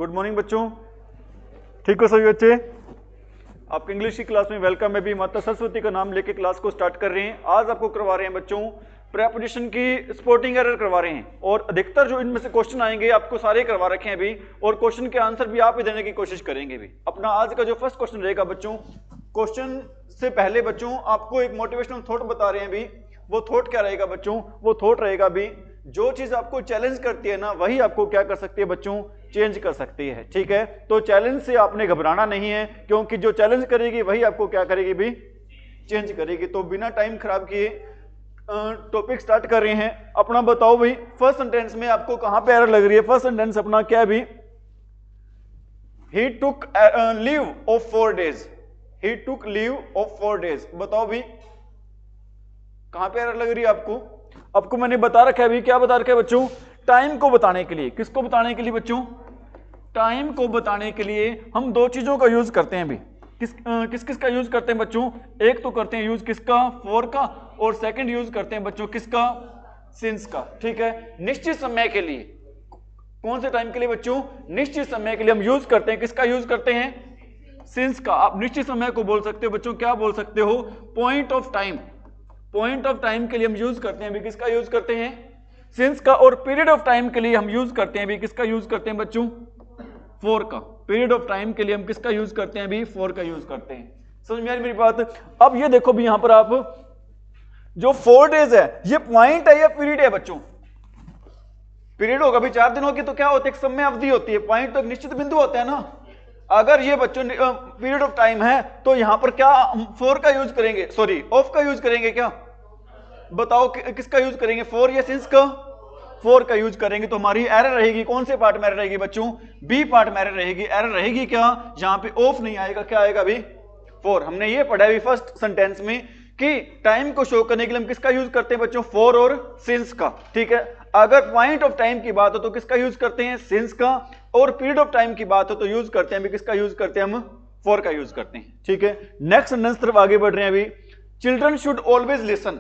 Good morning बच्चों, ठीक हो सभी बच्चे? आपकी इंग्लिश की क्लास में वेलकम है। भी माता सरस्वती का नाम लेके क्लास को स्टार्ट कर रहे हैं। आज आपको करवा रहे हैं बच्चों प्रेपोजिशन की स्पोर्टिंग एरर करवा रहे हैं और अधिकतर जो इनमें से क्वेश्चन आएंगे आपको सारे करवा रखे हैं अभी, और क्वेश्चन के आंसर भी आप ही देने की कोशिश करेंगे भी। अपना आज का जो फर्स्ट क्वेश्चन रहेगा बच्चों, क्वेश्चन से पहले बच्चों आपको एक मोटिवेशनल थॉट बता रहे हैं भी। वो थॉट क्या रहेगा बच्चों? वो थॉट रहेगा भी जो चीज आपको चैलेंज करती है ना वही आपको क्या कर सकती है बच्चों? चेंज कर सकती है। ठीक है, तो चैलेंज से आपने घबराना नहीं है, क्योंकि जो चैलेंज करेगी वही आपको क्या करेगी भी? चेंज करेगी। तो बिना टाइम खराब किए टॉपिक स्टार्ट कर रहे हैं। अपना बताओ भाई, फर्स्ट सेंटेंस में आपको कहां पे एरर लग रही है? फर्स्ट सेंटेंस अपना क्या है भी? He took leave of 4 days। He took leave of 4 days। बताओ भी कहां पे एरर लग रही है आपको? आपको मैंने बता रखा है भी, क्या बता रखा है बच्चों? टाइम को बताने के लिए। किसको बताने के लिए बच्चों? टाइम को बताने के लिए हम दो चीजों का यूज करते हैं भी। किस किस का यूज करते हैं बच्चों? एक तो करते हैं यूज किसका? फॉर का, और सेकंड यूज करते हैं बच्चों किसका? सिंस का। ठीक है, निश्चित समय के लिए। कौन से टाइम के लिए बच्चों? निश्चित समय के लिए हम यूज करते हैं किसका? यूज करते हैं सिंस का। आप निश्चित समय को बोल सकते हो बच्चों, क्या बोल सकते हो? Point of time. Point of time के लिए हम यूज करते हैं भी किसका? यूज करते हैं सिंस का। और पीरियड ऑफ टाइम के लिए हम यूज करते हैं भी किसका? यूज करते हैं बच्चों? फॉर का। पीरियड ऑफ टाइम के लिए हम किसका यूज करते हैं भी? फॉर का यूज करते हैं। समझ में आ रही मेरी बात? अब ये देखो भी, यहां पर आप जो 4 days है ये पॉइंट है या पीरियड है बच्चों? पीरियड होगा भी 4 दिन होगी तो क्या होता है? एक समय अवधि होती है। पॉइंट तो एक निश्चित बिंदु होता है ना। अगर ये बच्चों पीरियड ऑफ टाइम है तो यहां पर क्या फॉर का यूज करेंगे? सॉरी, ऑफ का यूज करेंगे क्या? बताओ किसका यूज करेंगे? फॉर या सिंस का? फॉर का यूज करेंगे। तो हमारी एरर रहेगी कौन से पार्ट में एरर रहेगी बच्चों? बी पार्ट में एरर रहेगी। एरर रहेगी क्या? जहां पे ऑफ नहीं आएगा, क्या आएगा भी? फॉर। हमने ये पढ़ा है फर्स्ट सेंटेंस में कि टाइम को शो करने के लिए हम किसका यूज करते हैं बच्चों? फॉर और सिंस का। ठीक है, अगर पॉइंट ऑफ टाइम की बात हो तो किसका यूज करते हैं? सिंस का। और पीरियड ऑफ टाइम की बात हो तो यूज करते हैं भी किसका? यूज करते हैं हम फॉर का यूज करते हैं। ठीक है, नेक्स्ट सेंटेंस तरफ आगे बढ़ रहे हैं अभी। Children should always listen.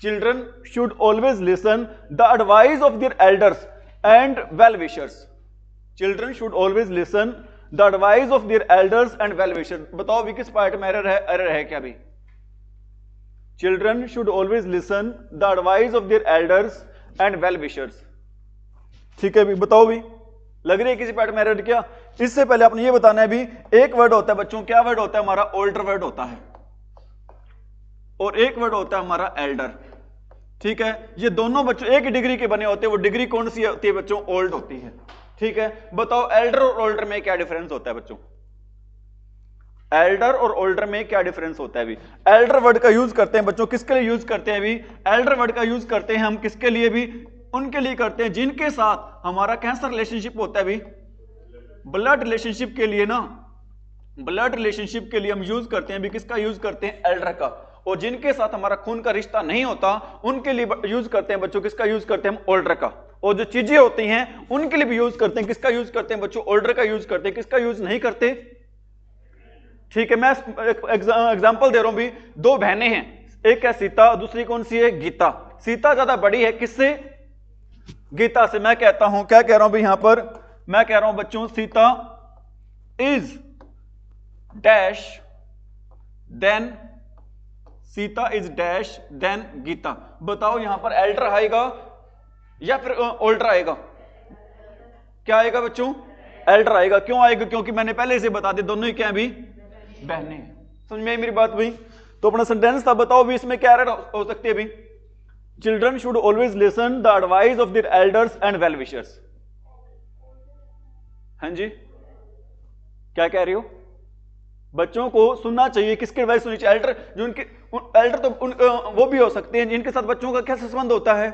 Children should always listen the advice of their elders and well-wishers. Children should always listen the advice of their elders and well-wishers. बताओ भी किस पार्ट में एरर है? एरर है क्या भी? Children should always listen the advice of their elders and well-wishers. ठीक है भी, बताओ भी लग रही है किसी पार्ट में एरर क्या? इससे पहले आपने ये बताना है भी, एक वर्ड होता है बच्चों, क्या वर्ड होता है हमारा? ओल्डर वर्ड होता है, और एक वर्ड होता है हमारा एल्डर। ठीक है, ये दोनों बच्चों एक ही डिग्री के बने होते हैं। वो डिग्री कौन सी होती है बच्चों? ओल्ड होती है। ठीक है, बताओ एल्डर और ओल्डर में क्या डिफरेंस होता है बच्चों? एल्डर और ओल्डर में क्या डिफरेंस होता है भी? एल्डर वर्ड का यूज करते हैं बच्चों किसके लिए यूज करते हैं भी? एल्डर वर्ड का यूज करते हैं हम किसके लिए भी? उनके लिए करते हैं जिनके साथ हमारा कैसा रिलेशनशिप होता है भी? ब्लड रिलेशनशिप के लिए ना। ब्लड रिलेशनशिप के लिए हम यूज करते हैं भी किसका? यूज करते हैं एल्डर का। और जिनके साथ हमारा खून का रिश्ता नहीं होता उनके लिए यूज करते हैं बच्चों किसका? यूज करते हैं हम ओल्डर का। और जो चीजें होती हैं उनके लिए भी यूज करते हैं किसका? यूज करते हैं बच्चों? ओल्डर का यूज करते हैं। किसका यूज नहीं करते? ठीक है, मैं एग्जांपल दे रहा हूं भी। दो बहनें हैं, एक है सीता, दूसरी कौन सी है? गीता। सीता ज्यादा बड़ी है किससे? गीता से। मैं कहता हूं, क्या कह रहा हूं भी यहां पर? मैं कह रहा हूं बच्चों Sita is dash than Sita is dash than Gita. बताओ यहां पर एल्डर आएगा या फिर ओल्डर आएगा? क्या आएगा बच्चों? एल्डर आएगा। क्यों आएगा? क्योंकि मैंने पहले से बता दिया दोनों ही क्या है भी? बहनें हैं। समझ में आई मेरी बात भाई? तो अपना सेंटेंस था, बताओ भी इसमें क्या एरर हो सकती है भी? Children should always listen the advice of their elders and well wishers. हाँ जी, क्या कह रही हो? बच्चों को सुनना चाहिए। किसकी एडवाइस सुननी चाहिए? एल्डर। जो उनके एल्डर तो वो भी हो सकते हैं जिनके साथ बच्चों का क्या संबंध होता है?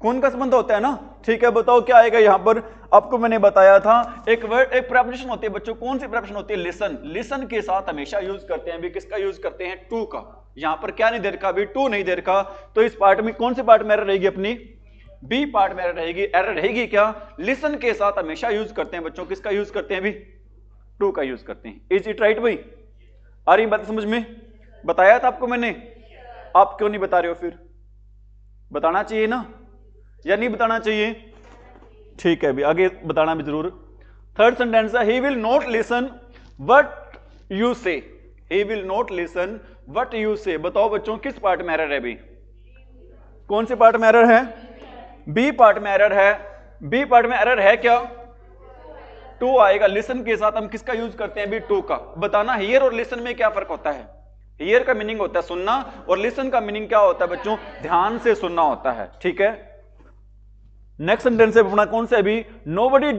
खून का संबंध होता है ना। ठीक है, बताओ क्या आएगा यहां पर? आपको मैंने बताया था एक वर्ड, एक प्रेपोजिशन होती है बच्चों। कौन सी प्रेपोजिशन होती है? लिसन। लिसन के साथ हमेशा यूज करते हैं भी किसका? यूज करते हैं टू का। यहां पर क्या नहीं दे रखा अभी? टू नहीं दे रखा। तो इस पार्ट में कौन से पार्ट में एरर रहेगी अपनी? बी पार्ट में एरर रहेगी। एरर रहेगी क्या? लिसन के साथ हमेशा यूज करते हैं बच्चों किसका? यूज करते हैं भी? टू का यूज करते हैं। इज इट राइट भाई? आ रही बात समझ में? बताया था आपको मैंने, आप क्यों नहीं बता रहे हो? फिर बताना चाहिए ना, या नहीं बताना चाहिए? ठीक है भी, आगे बताना भी जरूर। थर्ड सेंटेंस है he will not listen what you say, he will not listen what you say. बताओ बच्चों किस पार्ट में एरर है बी? कौन से पार्ट में एरर है? बी पार्ट में एरर है। बी पार्ट में एरर है क्या? टू आएगा। लिसन के साथ हम किसका यूज करते हैं? बी टू का। बताना हियर और लिसन में क्या फर्क होता है? हियर का मीनिंग होता है सुनना और लिसन का मीनिंग क्या होता है बच्चों? ध्यान से सुनना होता है। ठीक है, नेक्स्ट सेंटेंस है अपना कौन सा अभी? Nobody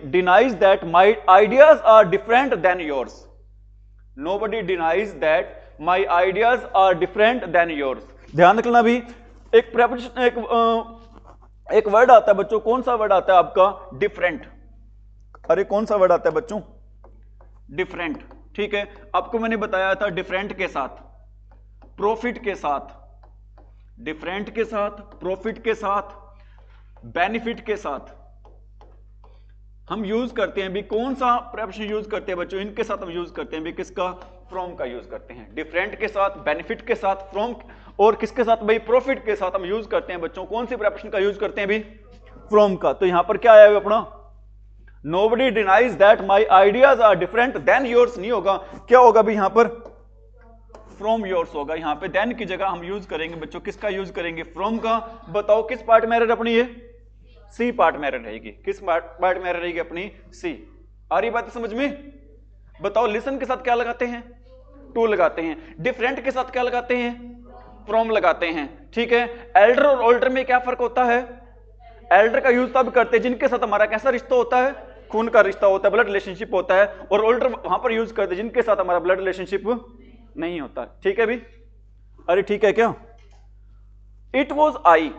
denies that my ideas are different than yours. Nobody denies that my ideas are different than yours. ध्यान रखना भी, एक प्रेपोजिशन एक वर्ड आता है बच्चों, कौन सा वर्ड आता है आपका? डिफरेंट। अरे कौन सा वर्ड आता है बच्चों? डिफरेंट। ठीक है, आपको मैंने बताया था डिफरेंट के साथ, प्रॉफिट के साथ, डिफरेंट के साथ, प्रॉफिट के साथ, बेनिफिट के साथ हम यूज करते हैं भी कौन सा प्रेपोजिशन यूज करते हैं बच्चों? इनके साथ हम यूज करते हैं भी किसका? फ्रॉम का यूज करते हैं। डिफरेंट के साथ, बेनिफिट के साथ, फ्रॉम, और किसके साथ भाई? प्रॉफिट के साथ हम यूज करते हैं बच्चों। कौन सी प्रेपोजिशन का यूज करते हैं भी? फ्रॉम का। तो यहां पर क्या आया अपना? Nobody denies that my ideas are different than yours नहीं होगा, क्या होगा भी यहां पर? From yours होगा। यहां पे then की जगह हम यूज करेंगे बच्चों किसका यूज करेंगे? From का। बताओ किस पार्ट में एरर अपनी? ये सी पार्ट में एरर रहेगी। किस पार्ट में एरर रहेगी अपनी? सी। आ रही बात समझ में? बताओ लिसन के साथ क्या लगाते हैं? टू लगाते हैं। डिफरेंट के साथ क्या लगाते हैं? फ्रॉम लगाते हैं। ठीक है, एल्डर और ओल्डर में क्या फर्क होता है? एल्डर का यूज तब करते हैं जिनके साथ हमारा कैसा रिश्ता होता है? खून का रिश्ता होता है, ब्लड रिलेशनशिप होता है। और ओल्डर वहां पर यूज करते हैं जिनके साथ हमारा ब्लड रिलेशनशिप नहीं होता। ठीक है भी? अरे ठीक है क्या? It was I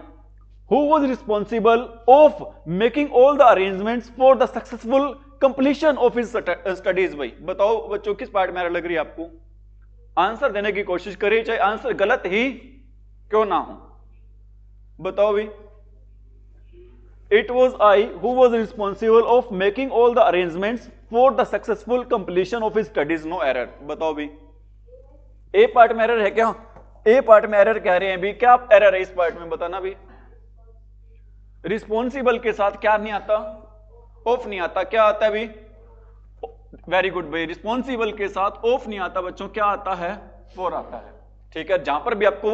who was responsible of making all the arrangements for the successful completion of his studies. भाई बताओ बच्चों किस पार्ट में लग रही है आपको? आंसर देने की कोशिश करिए, चाहे आंसर गलत ही क्यों ना हो। बताओ भी। It was I who was responsible of making all the arrangements for the successful completion of his studies. No error. बताओ भी, ए पार्ट में एरर है क्या? ए पार्ट में एरर कह रहे हैं भी, क्या एरर है इस पार्ट में? बताना भी। रिस्पॉन्सिबल के साथ क्या नहीं आता? ऑफ नहीं आता। क्या आता है भी? वेरी गुड भाई, रिस्पॉन्सिबल के साथ ऑफ नहीं आता बच्चों, क्या आता है? फॉर आता है। ठीक है, जहां पर भी आपको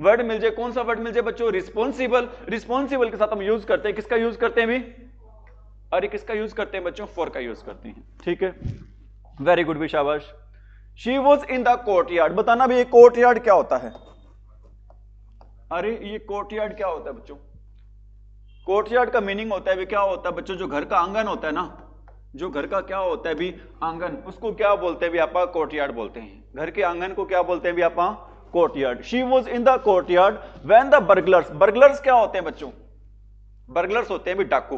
वर्ड मिल जाए, कौन सा वर्ड मिल जाए बच्चों? रिस्पॉन्सिबल। रिस्पॉन्सिबल के साथ हम यूज करते हैं, किसका यूज करते हैं भी? अरे किसका यूज करते हैं बच्चों? फॉर का यूज करते हैं। ठीक है, वेरी गुड भी, शाबाश। She was in the courtyard. बताना भी, ये कोर्टयार्ड क्या होता है? अरे ये कोर्टयार्ड क्या होता है बच्चों? कोर्टयार्ड का मीनिंग होता है भी, क्या होता है बच्चों? जो घर का आंगन होता है ना, जो घर का क्या होता है भी? आंगन, उसको क्या बोलते हैं भी? आप कोर्टयार्ड बोलते हैं। घर के आंगन को क्या बोलते हैं भी? आप courtyard. She was in the courtyard when the burglars. Burglars क्या होते हैं बच्चों? बर्गलर्स होते हैं भी डाकू।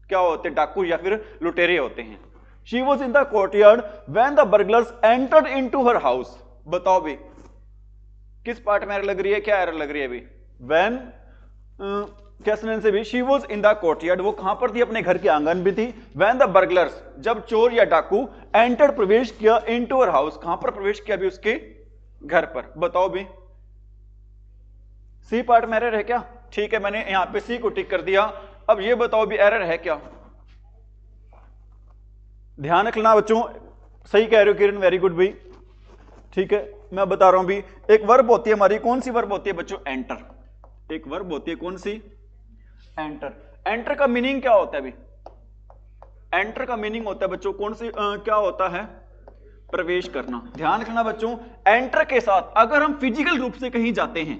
क्या होते हैं? डाकू या फिर लुटेरे होते हैं। She was in the courtyard when the burglars entered into her house. बताओ भी किस पार्ट में एरर लग रही है? क्या एरर लग रही है भी? व्हेन क्या सेंटेंस है भी? She was in the courtyard, वो कहां पर थी? अपने घर के आंगन भी थी। व्हेन द बर्गलर्स, जब चोर या डाकू एंटर्ड, प्रवेश किया, इनटू हर हाउस, कहां पर प्रवेश किया भी? उसके घर पर। बताओ भी, सी पार्ट में एरर है क्या? ठीक है, मैंने यहां पे सी को टिक कर दिया। अब ये बताओ भी एरर है क्या? ध्यान रखना बच्चों, सही कह रहे हो किरण, वेरी गुड भाई। ठीक है, मैं बता रहा हूं भी, एक वर्ब होती है हमारी, कौन सी वर्ब होती है बच्चों? एंटर। एक वर्ब होती है, कौन सी? एंटर। एंटर का मीनिंग क्या होता है भी? एंटर का मीनिंग होता है बच्चों कौन सी क्या होता है? प्रवेश करना। ध्यान रखना बच्चों, एंटर के साथ अगर हम फिजिकल रूप से कहीं जाते हैं,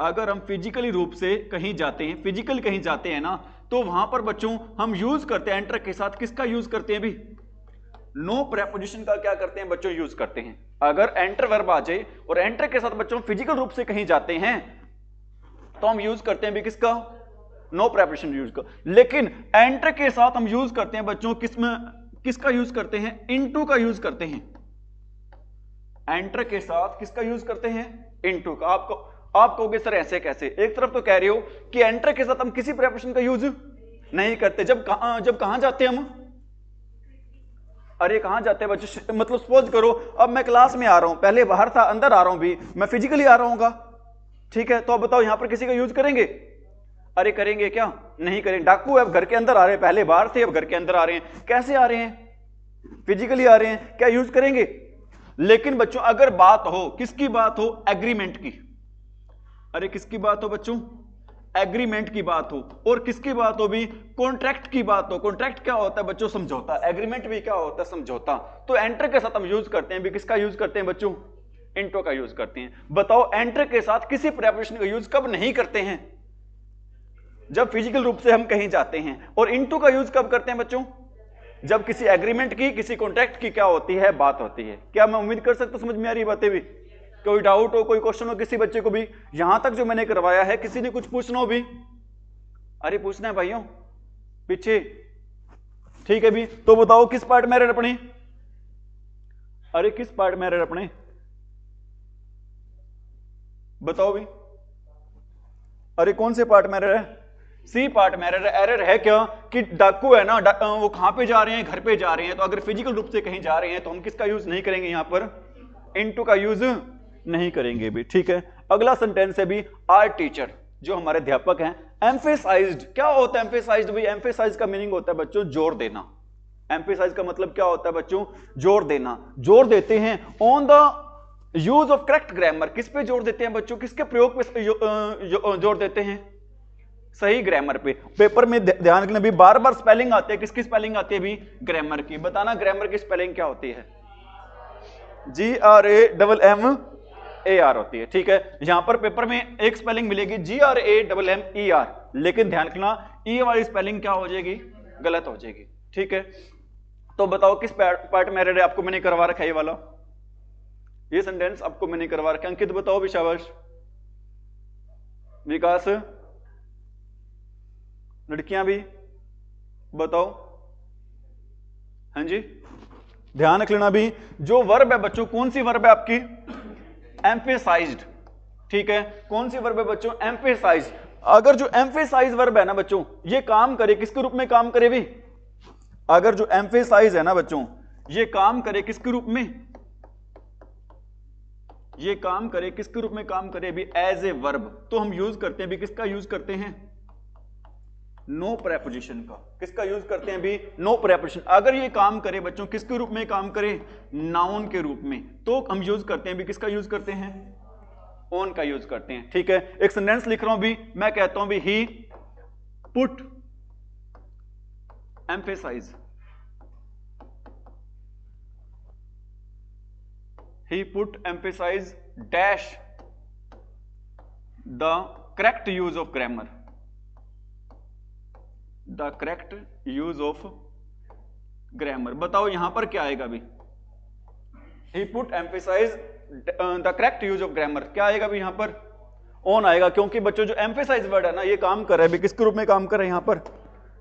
अगर हम फिजिकली रूप से कहीं जाते हैं, फिजिकल कहीं जाते हैं ना, तो वहां पर बच्चों हम यूज करते हैं एंटर के साथ, किसका यूज करते हैं भी? नो प्रेपोजिशन का क्या करते हैं बच्चों? यूज करते हैं। अगर एंटर वर्ब आ जाए और एंटर के साथ बच्चों फिजिकल रूप से कहीं जाते हैं तो हम यूज करते हैं भी किसका? नो प्रेपोजिशन यूज का। लेकिन एंटर के साथ हम यूज करते हैं बच्चों किसका यूज करते हैं? इनटू का यूज करते हैं। एंटर के साथ किसका यूज करते हैं? इनटू का। आप कहोगे सर ऐसे कैसे? एक तरफ तो कह रहे हो कि एंटर के साथ हम किसी प्रेपोजिशन का यूज नहीं करते। जब कहां जाते हैं हम? अरे कहां जाते हैं बच्चों? मतलब सपोज करो अब मैं क्लास में आ रहा हूं, पहले बाहर था, अंदर आ रहा हूं भी, मैं फिजिकली आ रहा हूंगा। ठीक है, तो अब बताओ यहां पर किसी का यूज करेंगे? अरे करेंगे क्या? नहीं करेंगे। डाकू अब घर के अंदर आ रहे हैं, पहले बाहर थे अब घर के अंदर आ रहे हैं। कैसे आ रहे हैं? फिजिकली आ रहे हैं। क्या यूज करेंगे? लेकिन बच्चों अगर बात हो, किसकी बात हो? एग्रीमेंट की। अरे किसकी बात हो बच्चों? एग्रीमेंट की बात हो। और किसकी बात हो भी? कॉन्ट्रैक्ट की बात हो। कॉन्ट्रैक्ट क्या होता है बच्चों? समझौता। एग्रीमेंट भी क्या होता है? समझौता। तो एंटर के साथ हम यूज करते हैं भी, किसका यूज करते हैं बच्चों? इंटो का यूज करते हैं। बताओ एंटर के साथ किसी प्रेपोजिशन का यूज कब नहीं करते हैं? जब फिजिकल रूप से हम कहीं जाते हैं। और इंटू का यूज कब करते हैं बच्चों? जब किसी एग्रीमेंट की, किसी कॉन्ट्रैक्ट की क्या होती है? बात होती है। क्या मैं उम्मीद कर सकता हूं समझ में आ रही बातें भी? कोई डाउट हो, कोई क्वेश्चन हो किसी बच्चे को भी? यहां तक जो मैंने करवाया है, किसी ने कुछ पूछना हो भी? अरे पूछना है भाइयों पीछे? ठीक है भी। तो बताओ किस पार्ट में एरर अपने? अरे किस पार्ट में एरर अपने? बताओ भी। अरे कौन से पार्ट में एरर है? सी पार्ट में एरर। एरर है क्या कि डाकू है ना, वो कहां पे जा रहे हैं? घर पे जा रहे हैं। तो अगर फिजिकल रूप से कहीं जा रहे हैं तो हम किसका यूज नहीं करेंगे? यहां पर इनटू का यूज नहीं करेंगे भी। ठीक है। अगला सेंटेंस है भी, आर टीचर, जो हमारे अध्यापक हैं, एम्फेसाइज्ड। क्या होता है एम्फेसाइज्ड भाई? एम्फेसाइज का मीनिंग होता है बच्चों जोर देना। एम्फेसाइज का मतलब क्या होता है बच्चों? जोर देना। जोर देते हैं on the use of correct grammar. किस पे जोर देते हैं बच्चों? किसके प्रयोग पे जोर देते हैं? सही ग्रामर पे। पेपर में ध्यान रखना भी, बार बार स्पेलिंग आती है। किसकी स्पेलिंग आती है भी? ग्रामर की। बताना ग्रामर की स्पेलिंग क्या होती है? GRAMMAR होती है। ठीक है। यहां पर पेपर में एक स्पेलिंग मिलेगी GRAMMER, लेकिन ध्यान रखना ई वाली स्पेलिंग क्या हो जाएगी? गलत हो जाएगी। ठीक है। तो बताओ किस पार्ट में एरर है? आपको मैंने करवा रखा है ये वाला, ये सेंटेंस आपको मैंने करवा रखा है। अंकित बताओ भी, शाबाश। विकास, लड़कियां भी बताओ। हाँ जी, ध्यान रख लेना भी, जो वर्ब है बच्चों, कौन सी वर्ब है आपकी? एम्फेसाइज्ड। ठीक है। कौन सी वर्ब है बच्चों? एम्फेसाइज। अगर जो एम्फेसाइज वर्ब है ना बच्चों, ये काम करे किसके रूप में? काम करे भी, अगर जो एम्फेसाइज है ना बच्चों, ये काम करे किसके रूप में? ये काम करे किसके रूप में? काम करे भी एज ए वर्ब। तो हम यूज करते हैं भी, किसका यूज करते हैं? नो प्रेपोजिशन का। किसका यूज करते हैं भी? No preposition. अगर ये काम करे बच्चों किसके रूप में काम करे? नाउन के रूप में। तो हम यूज करते हैं भी, किसका यूज करते हैं? ऑन का यूज करते हैं। ठीक है। एक सेंटेंस लिख रहा हूं भी, मैं कहता हूं भी he put emphasize, he put emphasize dash the correct use of grammar, the correct use of grammar. बताओ यहां पर क्या आएगा भी? He put emphasize the correct use of grammar. क्या आएगा भी? यहां पर ऑन आएगा, क्योंकि बच्चों जो एम्फेसाइज वर्ड है ना, ये काम कर रहा है भी, किसके रूप में काम कर रहा है? यहां पर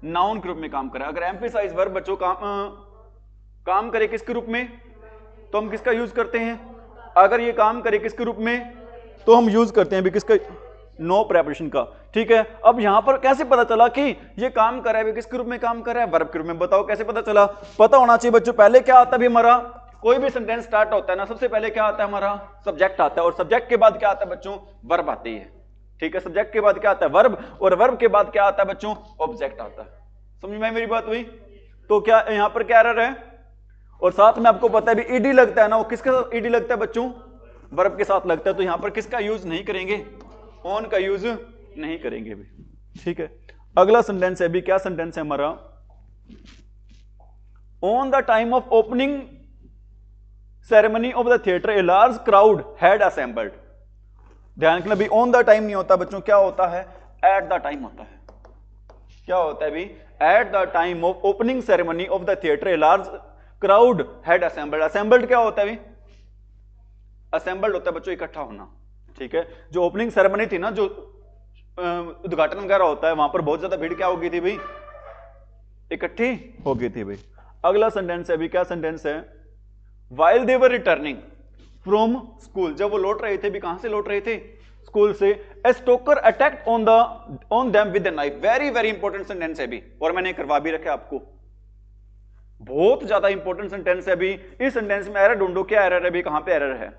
नाउन के रूप में काम कर रहा है। अगर एम्फेसाइज वर्ड बच्चों काम करे किसके रूप में? तो हम किसका यूज करते हैं? अगर ये काम करे किसके रूप में? तो हम यूज करते हैं भी किसका? नो प्रेपोजिशन का। ठीक है। अब यहां पर कैसे पता चला कि ये काम कर रहा है? किसके रूप में काम कर रहा है? वर्ब के रूप में। बताओ कैसे पता चला? पता होना चाहिए बच्चों। पहले क्या आता है भी हमारा? कोई भी सेंटेंस स्टार्ट होता है ना, सबसे पहले क्या आता है हमारा? सब्जेक्ट आता है। और सब्जेक्ट के बाद क्या आता है बच्चों? वर्ब आती है। ठीक है। सब्जेक्ट के बाद क्या आता है? वर्ब। और वर्ब के बाद क्या आता है बच्चों? ऑब्जेक्ट आता है। समझ में मेरी बात हुई? तो क्या यहां पर क्या एरर है? और साथ में आपको पता है भी ईडी लगता है ना, वो किसके साथ ईडी लगता है बच्चों? वर्ब के साथ लगता है। तो यहां पर किसका यूज नहीं करेंगे? ऑन का यूज नहीं करेंगे भी। ठीक है। अगला सेंटेंस है भी, क्या सेंटेंस है हमारा? On the time of opening ceremony of the theatre a large crowd had assembled. ध्यान रखना भी, ऑन द टाइम नहीं होता बच्चों, क्या होता है? एट द टाइम होता है। क्या होता है भी? At the time of opening ceremony of the theatre a large crowd had assembled. Assembled क्या होता है भी? असेंबल्ड होता है बच्चों इकट्ठा होना। ठीक है। जो ओपनिंग सेरेमनी थी ना, जो उद्घाटन वगैरह होता है, वहां पर बहुत ज्यादा भीड़ क्या हो गई थी भाई? इकट्ठी हो गई थी भाई। अगला सेंटेंस है भी, क्या सेंटेंस है? While they were returning from school, जब वो लौट रहे थे भी, कहां से लौट रहे थे? स्कूल से। A stalker attacked on them with the knife. Very very important sentence है भी, और मैंने करवा भी रखा आपको। बहुत ज्यादा इंपॉर्टेंट सेंटेंस है भी। इस सेंटेंस में एरर ढूंढो, क्या एरर है भी? कहां पे एरर है?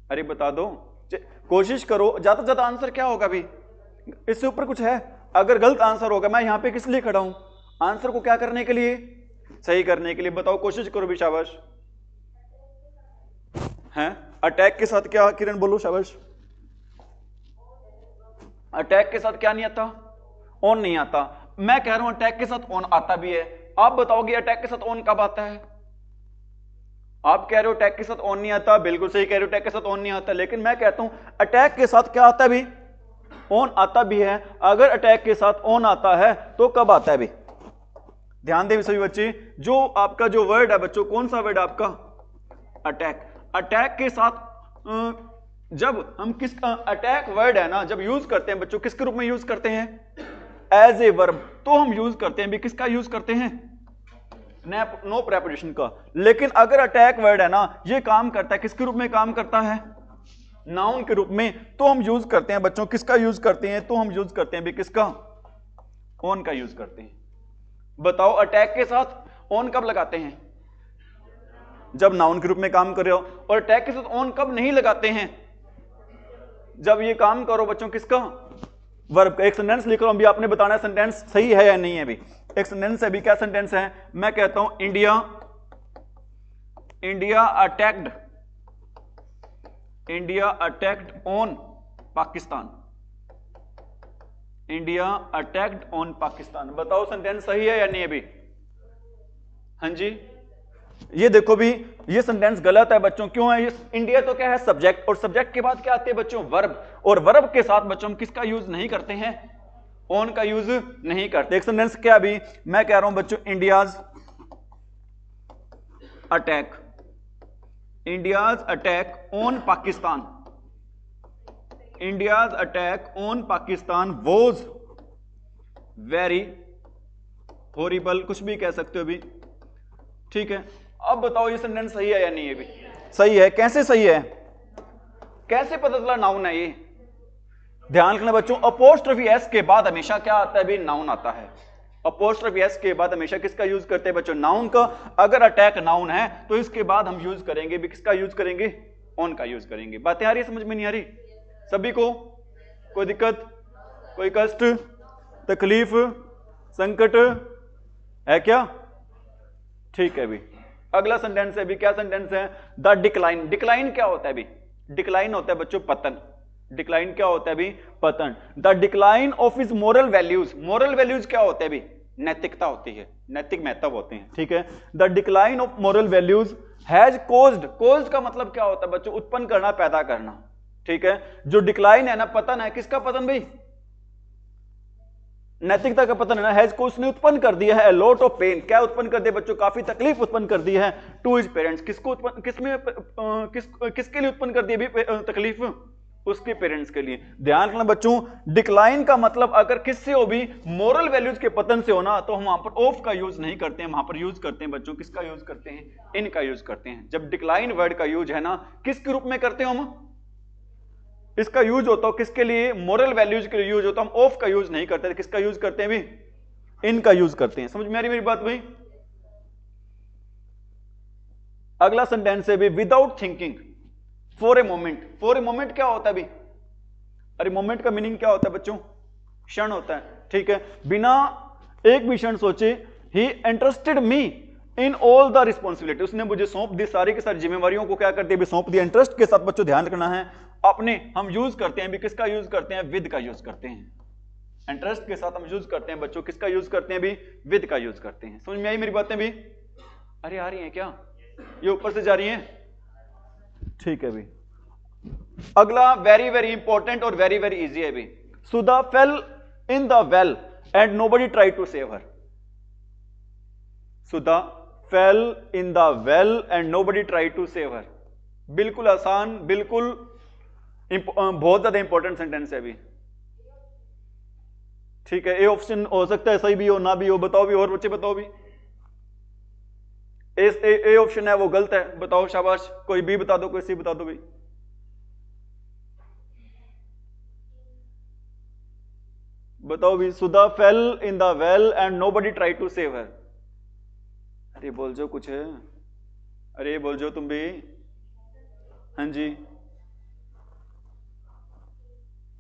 अरे बता दो। कोशिश करो, ज्यादा से ज्यादा आंसर क्या होगा अभी, इससे ऊपर कुछ है? अगर गलत आंसर होगा, मैं यहां पे किस लिए खड़ा हूं? आंसर को क्या करने के लिए? सही करने के लिए। बताओ, कोशिश करो भी, शाबाश। हैं अटैक के साथ क्या किरण, बोलो शाबाश। अटैक के साथ क्या नहीं आता? ऑन नहीं आता। मैं कह रहा हूं अटैक के साथ ऑन आता भी है। आप बताओगे अटैक के साथ ऑन कब आता है? आप कह रहे हो अटैक के साथ ऑन नहीं आता, बिल्कुल सही कह रहे हो, अटैक के साथ ऑन नहीं आता। लेकिन मैं कहता हूं अटैक के साथ क्या आता है भी? ऑन आता भी है। अगर अटैक के साथ ऑन आता है तो कब आता है भी? ध्यान दें सभी बच्चे, जो आपका जो वर्ड है बच्चों, कौन सा वर्ड है आपका? अटैक। अटैक के साथ जब हम किस अटैक वर्ड है ना, जब यूज करते हैं बच्चों, किसके रूप में यूज करते हैं? As a verb. तो हम यूज करते हैं भी, किसका यूज करते हैं? नो प्रेपोजिशन का। लेकिन अगर अटैक वर्ड है ना, ये काम करता है, किसके रूप में काम करता है? नाउन के रूप में। तो हम यूज करते हैं बच्चों, किसका यूज करते हैं? तो हम यूज करते हैं भी किसका? ऑन का यूज करते हैं। बताओ अटैक के साथ ऑन कब लगाते हैं? जब नाउन के रूप में काम कर रहे हो। और अटैक के साथ ऑन कब नहीं लगाते हैं? जब ये काम करो बच्चों किसका? वर्ब का। एक सेंटेंस लिख रहा हूं, अभी आपने बताना है सेंटेंस सही है या नहीं है। अभी एक सेंटेंस है, अभी क्या सेंटेंस है? मैं कहता हूं India attacked on Pakistan. India attacked on Pakistan. बताओ सेंटेंस सही है या नहीं अभी? हाँ जी, ये देखो भी, ये सेंटेंस गलत है बच्चों। क्यों है? ये इंडिया तो क्या है? सब्जेक्ट। और सब्जेक्ट के बाद क्या आते हैं बच्चों? वर्ब। और वर्ब के साथ बच्चों हम किसका यूज नहीं करते हैं? ऑन का यूज नहीं करते। एक सेंटेंस क्या भी मैं कह रहा हूं बच्चों, India's attack on Pakistan. India's attack on Pakistan was very horrible, कुछ भी कह सकते हो अभी। ठीक है, अब बताओ ये सेंटेंस सही है या नहीं है? भी सही है। कैसे सही है? कैसे पता चला नाउन है ये? ध्यान रखना बच्चों, अपोस्ट्रोफी एस के बाद हमेशा क्या आता है भी? नाउन आता है। अपोस्ट्रोफी एस के बाद हमेशा किसका यूज करते हैं बच्चों? नाउन का। अगर अटैक नाउन है तो इसके बाद हम यूज करेंगे भी किसका यूज करेंगे? ऑन का यूज करेंगे। बातें आ रही है समझ में? नहीं आ रही सभी को? कोई दिक्कत, कोई कष्ट, तकलीफ, संकट है क्या? ठीक है भी। अगला सेंटेंस है भी, क्या सेंटेंस है? The decline. डिक्लाइन क्या होता है भी? डिक्लाइन होता है बच्चों पतन। डिक्लाइन क्या होता है भी? पतन। The decline of his moral values. Moral values क्या होते हैं भी? नैतिकता होती है, नैतिक महत्व होते हैं। ठीक है, the decline of moral values has caused. Caused का मतलब क्या होता है बच्चों? उत्पन्न करना, पैदा करना। ठीक है, जो डिक्लाइन है ना, पतन है, किसका पतन भाई? नैतिकता का पतन है ना। हैज को उसने उत्पन्न कर दिया है लॉट ऑफ पेन। क्या उत्पन्न कर दिया बच्चों? काफी तकलीफ उत्पन्न कर दी है। To his parents. किसको उत्पन्न, किसके लिए उत्पन्न कर दी भी तकलीफ? उसके पेरेंट्स के लिए। ध्यान रखना बच्चों, डिक्लाइन का मतलब अगर किससे हो भी? मोरल वैल्यूज के पतन से हो ना, तो हम वहां पर ऑफ का यूज नहीं करते हैं, वहां पर यूज करते हैं बच्चों किसका यूज करते हैं? इन का यूज करते हैं। जब डिक्लाइन वर्ड का यूज है ना, किसके रूप में करते हो हम? इसका यूज होता हो किसके लिए? मोरल वैल्यूज के लिए यूज होता। हम ऑफ का यूज नहीं करते, किसका यूज करते हैं भी? इनका यूज करते हैं। समझ में आ रही मेरी बात भाई? अगला सेंटेंस है भी, without thinking for a moment. For a moment क्या होता है भी? अरे मोमेंट का मीनिंग क्या होता है बच्चों? क्षण होता है। ठीक है, बिना एक भी क्षण सोचे, he interested me in all the responsibility. उसने मुझे सौंप दी सारी की सारी जिम्मेवारियों को, क्या कर दिया भी? सौंप दिया। इंटरेस्ट के साथ बच्चों ध्यान रखना है, अपने हम यूज करते हैं भी किसका यूज करते हैं? विद का यूज करते हैं। इंटरेस्ट के साथ हम यूज करते हैं बच्चों, किसका यूज करते हैं भी? विद का यूज करते हैं। समझ में आई मेरी बातें भी? अरे आ रही हैं क्या? ये ऊपर से जा रही हैं? ठीक है भी। अगला वेरी वेरी इंपॉर्टेंट और वेरी वेरी इजी है भी। Sudha fell in the well and nobody try to save her. Sudha fell in the well and nobody try to save her. बिल्कुल आसान, बिल्कुल बहुत ज्यादा इंपॉर्टेंट सेंटेंस है अभी। ठीक है, ए ऑप्शन हो सकता है सही भी हो, ना भी हो। बताओ भी, और बच्चे बताओ भी। ए ऑप्शन है वो गलत है, बताओ शाबाश। कोई बी बता दो, कोई सी बता दो भाई। बताओ भी, Sudha fell in the well and nobody try to save her. अरे बोल जो कुछ है, अरे बोल जो तुम भी। हाँ जी,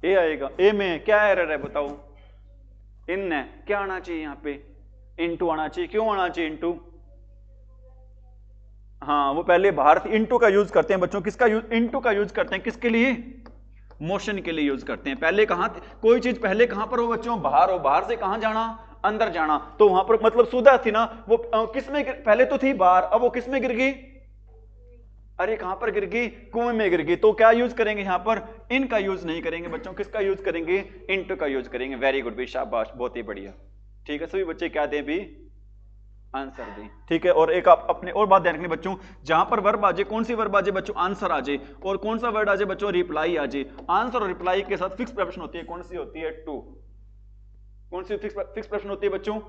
ए आएगा। ए में क्या एरर है बताओ? इन है, क्या आना चाहिए यहाँ पे? इनटू आना चाहिए। क्यों आना चाहिए इनटू? हाँ वो पहले बाहर थी। इनटू का यूज करते हैं बच्चों, किसका यूज? इनटू का यूज करते हैं किसके लिए? मोशन के लिए यूज करते हैं। पहले कहां कोई चीज पहले कहां पर हो बच्चों? बाहर हो। बाहर से कहां जाना? अंदर जाना। तो वहां पर मतलब सुधा थी ना, वो किस में पहले तो थी बाहर, अब वो किस में गिर गई? अरे कहां पर गिर गई? कुएं में गिर गई। तो क्या यूज करेंगे यहां पर? इन का यूज नहीं करेंगे बच्चों, किसका यूज करेंगे? इनटू का यूज करेंगे। वेरी गुड भी, शाबाश, बहुत ही बढ़िया। ठीक है, सभी बच्चे क्या दें भी? आंसर दें। ठीक है, और एक आप अपने और बात ध्यान रखनी बच्चों, जहां पर वर्ब आ जाए, कौन सी वर्ब आ जाए बच्चों? आंसर आ जाए। और कौन सा वर्ड आ जाए बच्चों? रिप्लाई आ जाए। आंसर और रिप्लाई के साथ फिक्स प्रेपोजिशन होती है, कौन सी होती है? टू। कौन सी फिक्स प्रेपोजिशन होती है बच्चों?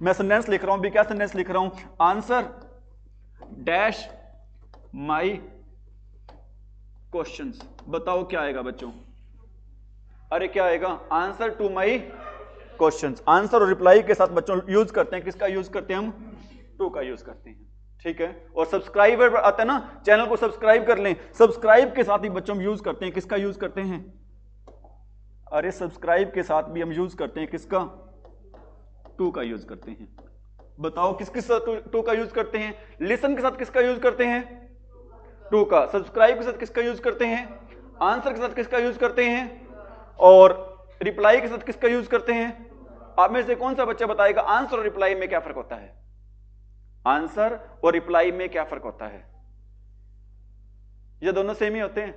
मैं सेंटेंस लिख रहा हूं भी, क्या सेंटेंस लिख रहा हूं? Answer dash my questions. बताओ क्या आएगा बच्चों? अरे क्या आएगा? Answer to my questions. Answer और रिप्लाई के साथ बच्चों यूज करते हैं, किसका यूज करते हैं हम? टू का यूज करते हैं। ठीक है, और सब्सक्राइबर आता है ना, चैनल को सब्सक्राइब कर लें। सब्सक्राइब के साथ ही बच्चों हम यूज करते हैं, किसका यूज करते हैं? अरे सब्सक्राइब के साथ भी हम यूज करते हैं, किसका? टू का यूज करते हैं। बताओ किस किस टू का यूज करते हैं? लिसन के साथ किसका यूज करते हैं? टू का। सब्सक्राइब के साथ किसका यूज करते हैं? आंसर के साथ किसका यूज करते हैं? और रिप्लाई के साथ किसका यूज करते हैं? आप में से कौन सा बच्चा बताएगा आंसर और रिप्लाई में क्या फर्क होता है? आंसर और रिप्लाई में क्या फर्क होता है? ये दोनों सेम ही होते हैं?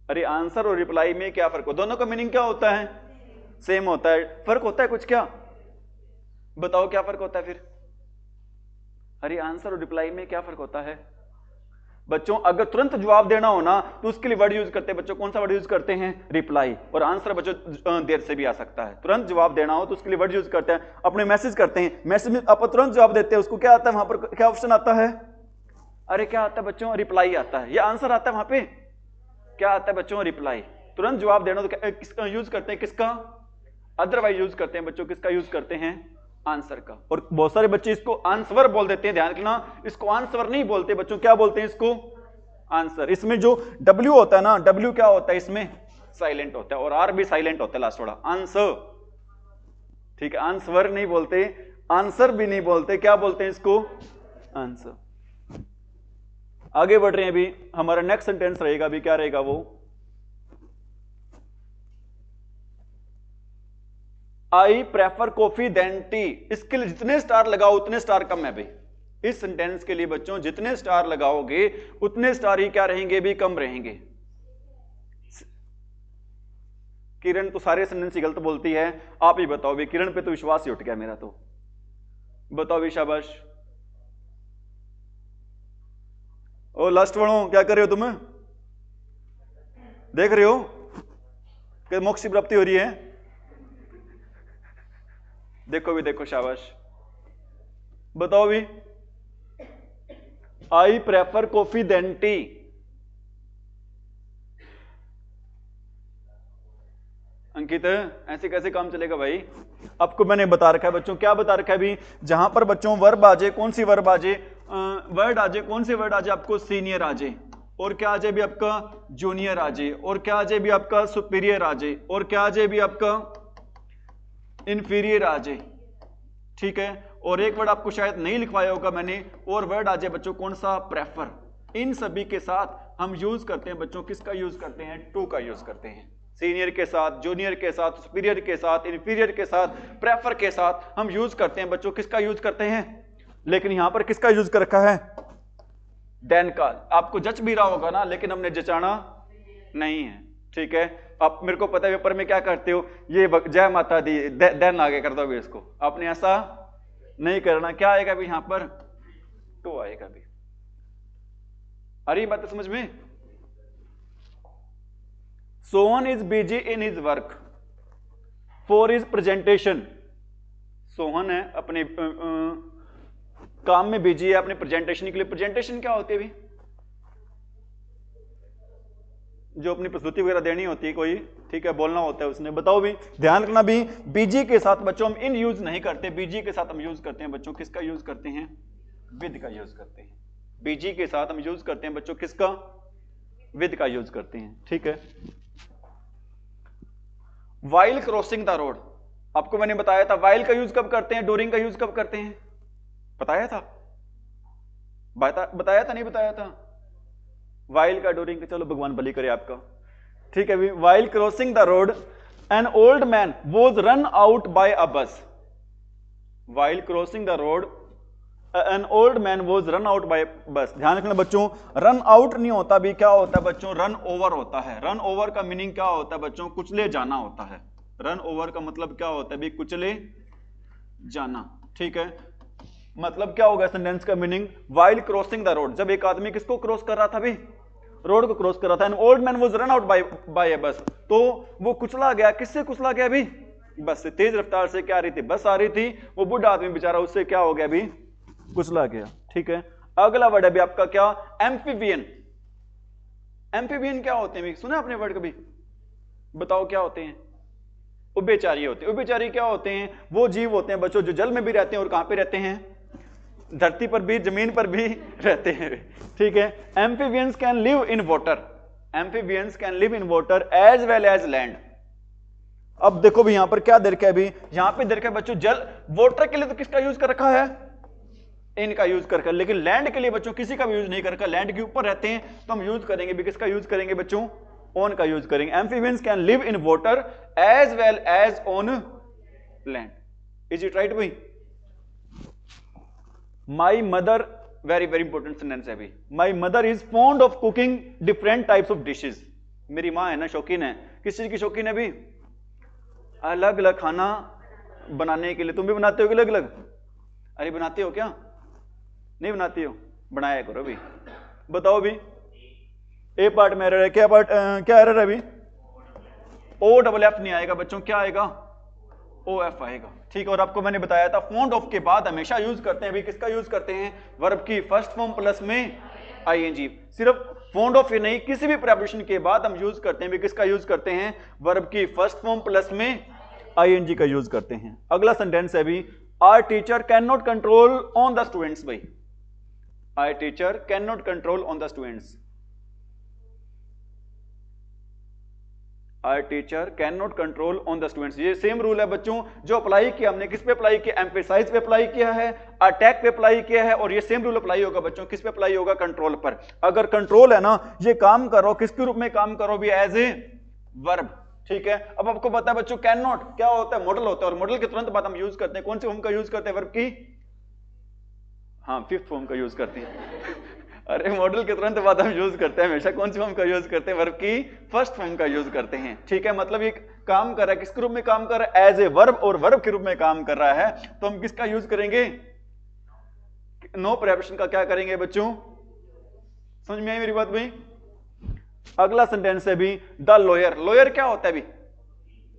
अरे आंसर और रिप्लाई में क्या फर्क हो? दोनों का मीनिंग क्या होता है? सेम होता है। फर्क होता है कुछ क्या? बताओ क्या फर्क होता है फिर? अरे आंसर और रिप्लाई में क्या फर्क होता है बच्चों? अगर तुरंत जवाब देना हो ना तो उसके लिए वर्ड यूज करते हैं बच्चों, कौन सा वर्ड यूज करते हैं? रिप्लाई। और आंसर बच्चों देर से भी आ सकता है। तुरंत जवाब देना हो तो उसके लिए वर्ड यूज करते हैं। अपने मैसेज करते हैं, मैसेज में आप तुरंत जवाब देते हैं, उसको क्या आता है वहां पर? क्या ऑप्शन आता है? अरे क्या आता है बच्चों? रिप्लाई आता है। या आंसर आता है वहां पे? क्या आता है बच्चों? रिप्लाई। तुरंत जवाब देना तो किसका यूज करते हैं? किसका? अदरवाइज यूज करते हैं बच्चों, किसका यूज करते हैं? आंसर का। और बहुत सारे बच्चे इसको आंसर बोल देते हैं, ध्यान रखना, इसको आंसर नहीं बोलते बच्चों, क्या बोलते हैं इसको? आंसर। इसमें जो W होता है ना, W क्या होता है इसमें? साइलेंट होता है। और R भी साइलेंट होता है लास्ट वाला। आंसर। ठीक है, आंसर नहीं बोलते, आंसर भी नहीं बोलते, क्या बोलते हैं इसको? आंसर। आगे बढ़ रहे हैं अभी, हमारा नेक्स्ट सेंटेंस रहेगा अभी, क्या रहेगा वो? I prefer coffee then tea. इसके लिए जितने स्टार लगाओ उतने स्टार कम है भाई। इस सेंटेंस के लिए बच्चों जितने स्टार लगाओगे उतने स्टार ही क्या रहेंगे भी? कम रहेंगे। किरण तो सारे सेंटेंस ही गलत बोलती है, आप ही बताओ भी। किरण पे तो विश्वास ही उठ गया मेरा तो। बताओ भी, शाबाश। ओ लास्ट वालों, क्या कर रहे हो तुम? देख रहे हो कि मोक्ष की प्राप्ति हो रही है? देखो भी, देखो, शाबाश। बताओ भी। I prefer coffee then tea. Ankit ऐसे कैसे काम चलेगा भाई? आपको मैंने बता रखा है बच्चों, क्या बता रखा है भी? जहां पर बच्चों वर्ब आ जाए, कौन सी वर्ब आ जाए? वर्ड आ जाए, कौन से वर्ड आ जाए आपको? सीनियर आ जाए। और क्या आ जाए भी आपका? जूनियर आ जाए। और क्या आ जाए भी आपका? सुपीरियर आ जाए। और क्या आ जाए भी आपका? इंफीरियर आ जाए। ठीक है, और एक वर्ड आपको शायद नहीं लिखवाया होगा मैंने, और वर्ड आ जाए बच्चों, कौन सा? प्रेफर। इन सभी के साथ हम यूज करते हैं बच्चों, किसका यूज करते हैं? टू का यूज करते हैं। सीनियर के साथ, जूनियर के साथ, सुपीरियर के साथ, इंफीरियर के साथ, प्रेफर के साथ हम यूज करते हैं बच्चों, किसका यूज करते हैं? लेकिन यहां पर किसका यूज कर रखा है? देन का। आपको जच भी रहा होगा ना, लेकिन हमने जचाना नहीं है। ठीक है, आप मेरे को पता है पेपर में क्या करते हो, ये जय माता दी देन आगे कर दोगे, इसको आपने ऐसा नहीं करना। क्या आएगा भी यहां पर? टू आएगा भी। अरे बात समझ में? Sohan is busy in his work for his presentation. Sohan है अपने काम में बिजी है, अपने प्रेजेंटेशन के लिए। प्रेजेंटेशन क्या होती है भी? जो अपनी प्रस्तुति वगैरह देनी होती है कोई, ठीक है, बोलना होता है उसने। बताओ भी, ध्यान रखना भी, बीजी के साथ बच्चों हम इन यूज नहीं करते, बीजी के साथ हम यूज करते हैं बच्चों, किसका यूज करते हैं? विद का यूज करते हैं। बीजी के साथ हम यूज करते हैं बच्चों, किसका? विद का यूज करते हैं, ठीक है। वाइल क्रॉसिंग द रोड, आपको मैंने बताया था वाइल का यूज कब करते हैं, ड्यूरिंग का यूज कब करते हैं, बताया था, बताया था नहीं बताया था, वाइल का ड्यूरिंग का, चलो भगवान भली करे आपका, ठीक है। While crossing the road an old man was run out by a bus, while crossing the road an old man was run out by bus. ध्यान रखना बच्चों, रन आउट नहीं होता भी, क्या होता है बच्चों, रन ओवर होता है। रन ओवर का मीनिंग क्या होता है बच्चों, कुचले जाना होता है। रन ओवर का मतलब क्या होता है भी, कुचले जाना, ठीक है। मतलब क्या होगा सेंटेंस का meaning, while crossing the road, जब एक आदमी किसको क्रॉस कर रहा था भी, रोड को क्रॉस कर रहा था, an old man was run out by a bus, तो वो कुचला गया, किससे कुचला गया भी, बस से। तेज रफ्तार से क्या आ रही थी, बस आ रही थी, वो बुढ़ा आदमी बेचारा उससे क्या हो गया भी, कुचला गया, ठीक है। अगला वर्ड है भी आपका क्या, एम्फीबियन। एम्फीबियन क्या होते हैं, सुना आपने वर्ड कभी, बताओ क्या होते हैं, उभयचारी होते हैं। उभयचारी क्या होते हैं, वो जीव होते हैं बच्चों जो जल में भी रहते हैं और कहां पे रहते हैं, धरती पर भी, जमीन पर भी रहते हैं, ठीक है। Amphibians can live in water, amphibians can live in water as well as land. अब देखो भी यहां पर क्या दे रखा है भी, यहां पे दे रखा है बच्चों जल, वाटर के लिए तो किसका यूज कर रखा है, इनका यूज कर रखा है, लेकिन लैंड के लिए बच्चों किसी का भी यूज नहीं कर रखा, लैंड के ऊपर रहते हैं तो हम यूज करेंगे भी, किसका यूज करेंगे बच्चों, ऑन का यूज करेंगे। Amphibians can live in water as well as on land. Is it right भाई? My mother, very very important sentence है अभी, my mother is fond of cooking different types of dishes. मेरी माँ है ना शौकीन है, किस चीज की शौकीन है भी, अलग अलग खाना बनाने के लिए। तुम भी बनाते हो अलग अलग, अरे बनाते हो क्या, नहीं बनाती हो, बनाया करो भी। बताओ भी, ए पार्ट में एरर है, क्या पार्ट, क्या एरर है अभी, ओ डबल एफ नहीं आएगा बच्चों, क्या आएगा, ओ एफ आएगा, ठीक है। और आपको मैंने बताया था फॉन्ड ऑफ के बाद हमेशा यूज करते हैं भी, किसका यूज करते हैं, वर्ब की फर्स्ट फॉर्म प्लस में आईएनजी। सिर्फ फॉन्ड ऑफ ही नहीं, किसी भी प्रेपोजिशन के बाद हम यूज करते हैं भी, किसका यूज करते हैं, वर्ब की फर्स्ट फॉर्म प्लस में आईएनजी का यूज करते हैं। अगला सेंटेंस है भी, our teacher can not control on the students. भाई our teacher can not control on the students, our teacher can not control on the students. ये सेम रूल है बच्चों जो अप्लाई किया हमने, किस पे अप्लाई किया, एम्फेसाइज पे अप्लाई किया है, अटैक पे अप्लाई किया है, और ये सेम रूल अप्लाई होगा बच्चों, किस पे अप्लाई होगा, कंट्रोल पर। अगर कंट्रोल है ना, ये काम करो, किसके रूप में काम करो भी, एज ए वर्ब, ठीक है। अब आपको पता है बच्चों कैन नॉट क्या होता है, मॉडल होता है, और मॉडल के तुरंत बाद हम यूज करते हैं कौन से फॉर्म का यूज करते हैं, वर्ब की, हाँ फिफ्थ फॉर्म का यूज करते हैं अरे मॉडल के तुरंत बाद हम यूज करते हैं हमेशा कौन सी फॉर्म का यूज करते हैं, वर्ब की फर्स्ट फॉर्म का यूज करते हैं, ठीक है। मतलब ये काम कर रहा है, किसके रूप में काम कर रहा है, एज ए वर्ब, और वर्ब के रूप में काम कर रहा है, तो हम किसका यूज करेंगे, नो प्रेपोजिशन का क्या करेंगे बच्चों, समझ में आई मेरी बात भाई। अगला सेंटेंस है भी, द लॉयर। लॉयर क्या होता है भी,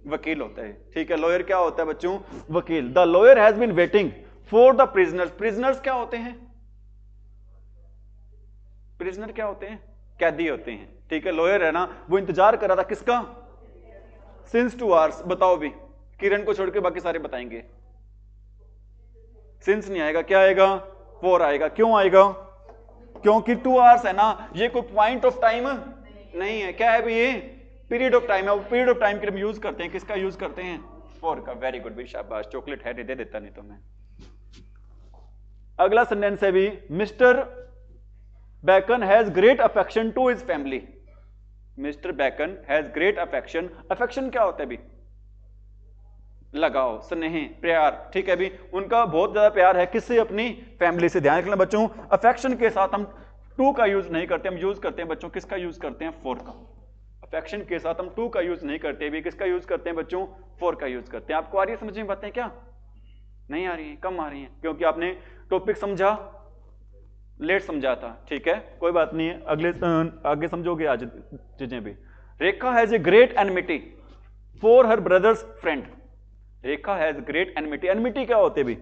वकील होता है, ठीक है। लॉयर क्या होता है बच्चों, वकील। The lawyer has been waiting for the prisoners. Prisoners क्या होते हैं, प्रिजनर क्या होते हैं, कैदी होते हैं, ठीक है। लॉयर है ना, वो इंतजार कर रहा था किसका, सिंस 2 आवर्स। बताओ भी, किरण को छोड़ के बाकी सारे बताएंगे। सिंस नहीं आएगा, क्या आएगा, 4 आएगा। क्यों आएगा, क्योंकि 2 आवर्स है ना, ये कोई पॉइंट ऑफ टाइम नहीं है, क्या है भी, ये पीरियड ऑफ टाइम है। पीरियड ऑफ टाइम के लिए हम यूज करते हैं, किसका यूज करते हैं, 4 का। वेरी गुड भी, शाबाश, चॉकलेट है दे देता नहीं तो मैं। अगला सेंटेंस है भी, mister Bacon has great affection to his family. Mister Bacon has great affection. Affection क्या होता है भी, लगाओ, स्नेह, प्यार, ठीक है भी। उनका बहुत ज्यादा प्यार है किससे, अपनी फैमिली से। ध्यान रखना बच्चों, अफेक्शन के साथ हम टू का यूज नहीं करते, हम यूज करते हैं बच्चों किसका यूज करते हैं, 4 का। अफेक्शन के साथ हम टू का यूज नहीं करते भी, किसका यूज करते हैं बच्चों, 4 का यूज करते हैं। आपको आ रही है समझ में बातें, क्या नहीं आ रही है, कम आ रही है, क्योंकि आपने टॉपिक समझा, लेट समझा था, ठीक है, कोई बात नहीं है, अगले आगे समझोगे आज चीजें भी। Rekha has a great enmity for her brothers friend. Rekha has great enmity. Enmity क्या होती है भी,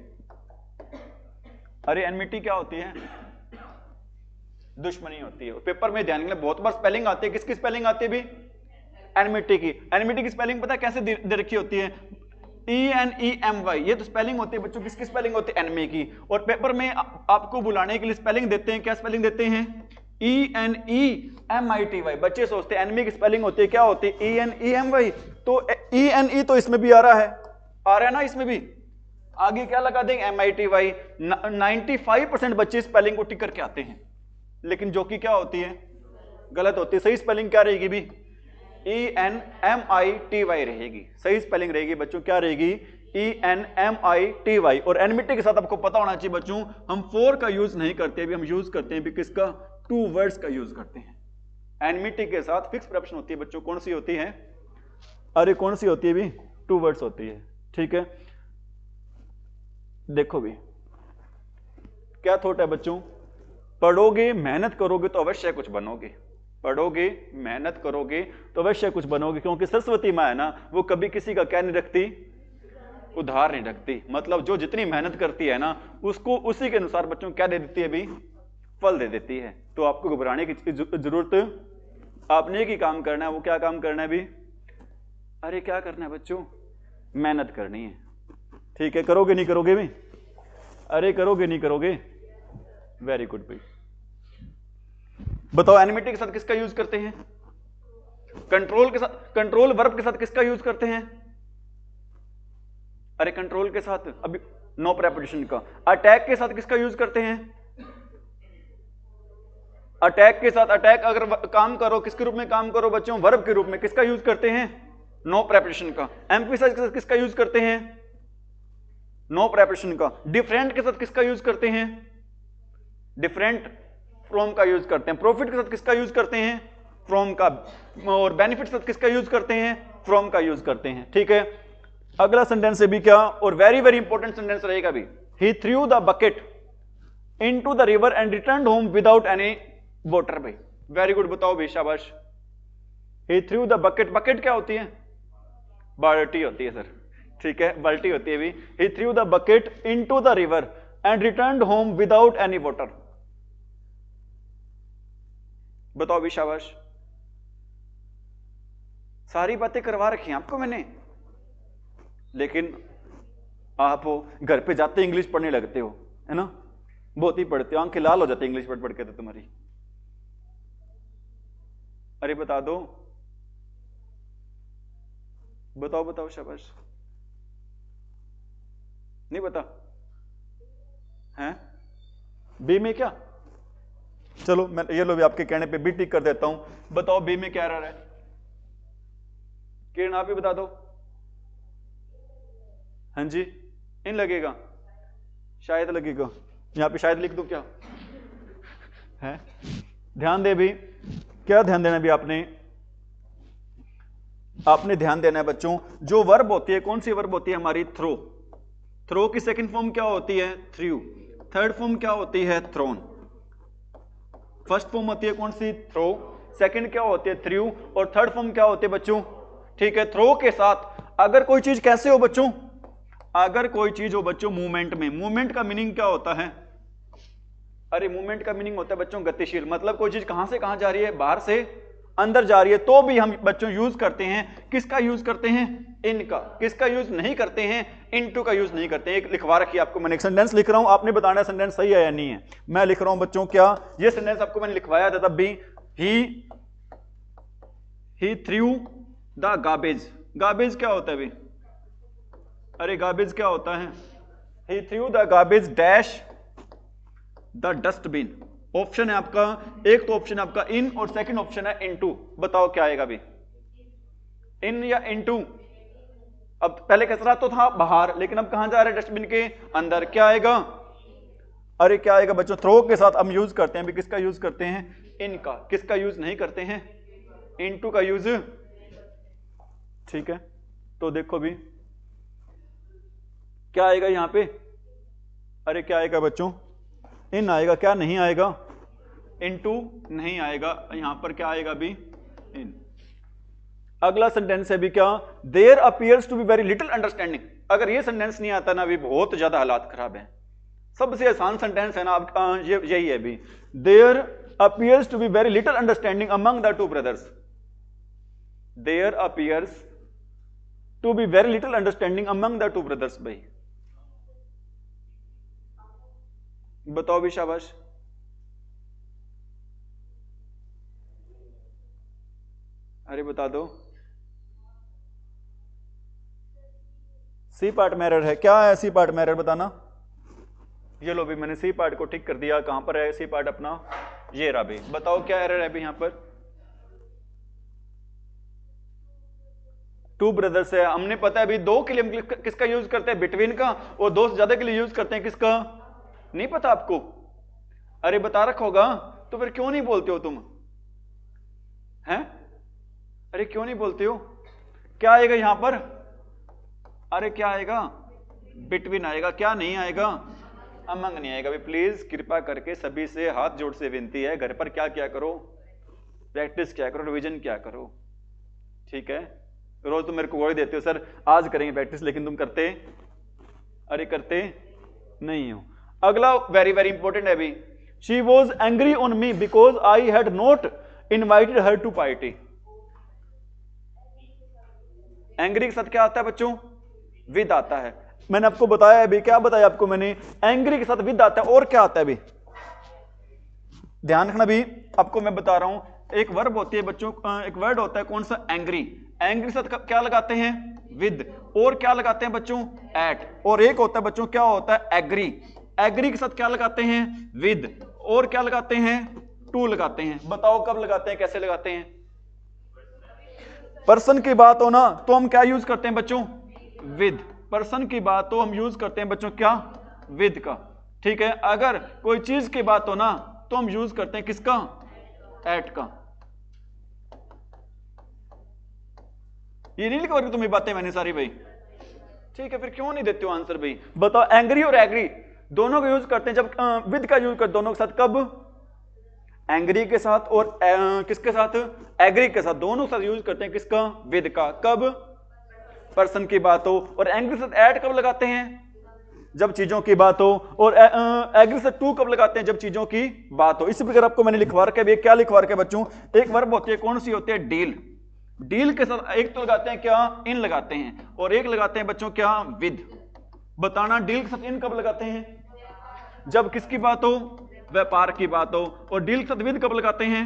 अरे एनमिटी क्या होती है, दुश्मनी होती है। पेपर में ध्यान रखना, बहुत बार स्पेलिंग आती है, किसकी स्पेलिंग आती है भी, एनमिटी की। एनमिटी की स्पेलिंग पता है कैसे दे रखी होती है, ENEMY। ये तो स्पेलिंग होती है बच्चों, किसकी स्पेलिंग होती है, एनमी की। और पेपर में आपको बुलाने के लिए स्पेलिंग देते हैं, क्या स्पेलिंग देते हैं, ENEMITY। बच्चे सोचते हैं एनिमी की स्पेलिंग होती है, क्या होती है? ENEMY। तो ENE तो इसमें भी आ रहा है ना, इसमें भी। आगे क्या लगा देंगे? MITY। 95% बच्चे स्पेलिंग को टिक करके आते हैं, लेकिन जो कि क्या होती है? गलत होती है। सही स्पेलिंग क्या रहेगी भी? ENMITY रहेगी। सही स्पेलिंग रहेगी बच्चों, क्या रहेगी? ENMITY। और एनमिटी के साथ आपको पता होना चाहिए बच्चों, हम फोर का यूज नहीं करते भी, हम यूज करते हैं भी किसका? टू वर्ड्स का यूज करते हैं। एनमिटी के साथ फिक्स प्रेपोजिशन होती है बच्चों, कौन सी होती है? अरे कौन सी होती है भी? टू वर्ड्स होती है। ठीक है, देखो भी क्या थॉट है बच्चों, पढ़ोगे मेहनत करोगे तो अवश्य कुछ बनोगे। पढ़ोगे मेहनत करोगे तो अवश्य कुछ बनोगे, क्योंकि सरस्वती माँ है ना, वो कभी किसी का क्या नहीं रखती? उधार नहीं रखती। मतलब जो जितनी मेहनत करती है ना, उसको उसी के अनुसार बच्चों क्या दे देती है भी? फल दे देती है। तो आपको घबराने की जरूरत, आपने एक ही काम करना है। वो क्या काम करना है भी? अरे क्या करना है बच्चों? मेहनत करनी है। ठीक है, करोगे नहीं करोगे भी? अरे करोगे नहीं करोगे? वेरी गुड भाई। बताओ एनिमेटिक के साथ किसका यूज करते हैं? कंट्रोल के साथ, कंट्रोल वर्ब के साथ किसका यूज करते हैं? अरे कंट्रोल के साथ अभी नो प्रेपोजिशन का। अटैक के साथ किसका यूज करते हैं? अटैक के साथ, अटैक अगर काम करो, किसके रूप में काम करो बच्चों? वर्ब के रूप में। किसका यूज करते हैं? नो प्रेपोजिशन का। एम्फेसाइज के साथ किसका यूज करते हैं? नो प्रेपोजिशन का। डिफरेंट के साथ किसका यूज करते हैं? डिफरेंट फ्रॉम का यूज करते हैं। प्रॉफिट के साथ किसका यूज करते हैं? फ्रॉम का। और बेनिफिट के साथ किसका यूज करते हैं? फ्रॉम का यूज करते हैं। ठीक है, अगला सेंटेंस है भी क्या, और वेरी वेरी इंपॉर्टेंट सेंटेंस रहेगा भी। He threw the bucket into the river and returned home without any water. भाई वेरी गुड, बताओ भी, शाबाश। He threw the bucket, bucket क्या होती है? बाल्टी होती है सर। ठीक है, बाल्टी होती है भी। He threw the bucket into the river and returned home without any water. बताओ भी, शाबाश। सारी बातें करवा रखी हैं आपको मैंने, लेकिन आप घर पे जाते इंग्लिश पढ़ने लगते हो, है ना? बहुत ही पढ़ते हो, आंखें लाल हो जाती इंग्लिश पढ़ पढ़ के तो तुम्हारी। अरे बता दो, बताओ बताओ, शाबाश। नहीं बता हैं? बी में क्या? चलो मैं ये लो भी आपके कहने पे बी टिक कर देता हूं। बताओ बी में क्या रहा है? किरण आप ही बता दो। हाँ जी, इन लगेगा, शायद लगेगा। यहां पे शायद लिख दो क्या है? ध्यान दे भी, क्या ध्यान देना भी आपने? आपने ध्यान देना है बच्चों, जो वर्ब होती है, कौन सी वर्ब होती है हमारी? थ्रो। थ्रो की सेकंड फॉर्म क्या होती है? थ्रू। थर्ड फॉर्म क्या होती है? थ्रोन। फर्स्ट फॉर्म होती है कौन सी? थ्रो। सेकंड क्या होती है? थ्रू। और थर्ड फॉर्म क्या होती है बच्चों? ठीक है, थ्रो के साथ अगर कोई चीज कैसे हो बच्चों? अगर कोई चीज हो बच्चों मूवमेंट में। मूवमेंट का मीनिंग क्या होता है? अरे मूवमेंट का मीनिंग होता है बच्चों गतिशील। मतलब कोई चीज कहां से कहां जा रही है? बाहर से अंदर जा रही है, तो भी हम बच्चों यूज करते हैं, किसका यूज करते हैं? इनका। किसका यूज नहीं करते हैं? इनटू का यूज नहीं करते हैं। एक लिखवा रखी है आपको मैंने, एक सेंटेंस लिख रहा हूं, आपने बताना सेंटेंस सही है या नहीं है। मैं लिख रहा हूं बच्चों, क्या ये सेंटेंस आपको मैंने लिखवाया था तब भी। He threw the garbage. Garbage क्या होता है भी? अरे गार्बेज क्या होता है? He threw the garbage dash the dustbin. Option है आपका, एक तो ऑप्शन है आपका इन और सेकंड ऑप्शन है इनटू। बताओ क्या आएगा भी? इन या इनटू? अब पहले कचरा तो था बाहर, लेकिन अब कहां जा रहे हैं? डस्टबिन के अंदर। क्या आएगा? अरे क्या आएगा बच्चों? थ्रो के साथ हम यूज करते हैं भी, किसका यूज करते हैं? इनका। किसका यूज नहीं करते हैं? इनटू का यूज। ठीक है, तो देखो भी क्या आएगा यहां पे? अरे क्या आएगा बच्चों? इन आएगा। क्या नहीं आएगा? इनटू नहीं आएगा। यहां पर क्या आएगा भी? इन। अगला सेंटेंस है भी क्या? There appears to be very little understanding. अगर ये सेंटेंस नहीं आता ना भी, बहुत ज्यादा हालात खराब है। सबसे आसान सेंटेंस है ना आपका, यही है भी। There appears to be very little understanding among the two brothers. There appears to be very little understanding among the two brothers. भाई बताओ भी, शाबाश। अरे बता दो। सी पार्ट में एरर है, क्या है सी पार्ट में एरर बताना। ये लो भी, मैंने सी पार्ट को ठीक कर दिया। कहां पर है सी पार्ट अपना, ये रहा भी। बताओ क्या एरर है भी यहां पर। टू ब्रदर्स है, हमने पता है अभी दो के लिए हम किसका यूज करते हैं, बिटवीन का, और दो से ज्यादा के लिए यूज करते हैं किसका, नहीं पता आपको। अरे बता रखा होगा, तो फिर क्यों नहीं बोलते हो तुम हैं। अरे क्यों नहीं बोलते हो। क्या आएगा यहां पर, अरे क्या आएगा, बिटवीन आएगा, क्या नहीं आएगा, अमंग नहीं आएगा। प्लीज कृपा करके सभी से हाथ जोड़ से विनती है, घर पर क्या क्या करो, प्रैक्टिस क्या करो, रिवीजन क्या करो, ठीक है। रोज तुम मेरे को वही देते हो सर आज करेंगे प्रैक्टिस, लेकिन तुम करते, अरे करते नहीं हो। अगला वेरी वेरी इंपॉर्टेंट है अभी, she was angry on me because I had not invited her to party. Angry के साथ क्या आता है बच्चों, विद आता है। मैंने आपको बताया अभी, क्या बताया आपको मैंने, एंग्री के साथ विद आता है, और क्या आता है अभी, ध्यान रखना भी, आपको मैं बता रहा हूं। एक वर्ब होती है बच्चों, एक वर्ड होता है कौन सा, एंग्री। एंग्री के साथ क्या लगाते हैं, विद, और क्या लगाते हैं बच्चों, एट। और एक होता है बच्चों क्या होता है, एग्री। एग्री के साथ क्या लगाते हैं, विद, और क्या लगाते हैं, टू लगाते हैं। बताओ कब लगाते हैं, कैसे लगाते हैं। पर्सन की बात हो ना तो हम क्या यूज करते हैं बच्चों, विद। पर्सन की बात हो हम यूज करते हैं बच्चों क्या, विद का, ठीक है। अगर कोई चीज की बात हो ना तो हम यूज करते हैं किसका, एट का। ये नहीं लिखा तुम्हें बातें मैंने सारी भाई, ठीक है। फिर क्यों नहीं देते हो आंसर भाई, बताओ। एंग्री और एग्री दोनों का यूज करते हैं जब विद का यूज करते दोनों के साथ, कब, एंग्री के साथ और किसके साथ, एग्री के साथ, दोनों के साथ यूज करते हैं किसका, विद का, कब, पर्सन की बात हो। और एंग्री के साथ एट कब लगाते हैं, जब चीजों की बात हो। और एग्री से टू कब लगाते हैं, जब चीजों की बात हो। इसी प्रकार आपको मैंने लिखवा रखा है, क्या लिखवा रखा है बच्चों, एक वर्ब होती है, कौन सी होती है, डील। डील के साथ एक तो लगाते हैं क्या, इन लगाते हैं, और एक लगाते हैं बच्चों क्या, विद। बताना डील के साथ इन कब लगाते हैं, जब किसकी बात हो, व्यापार की बात हो। और डील के साथ विद कब लगाते हैं,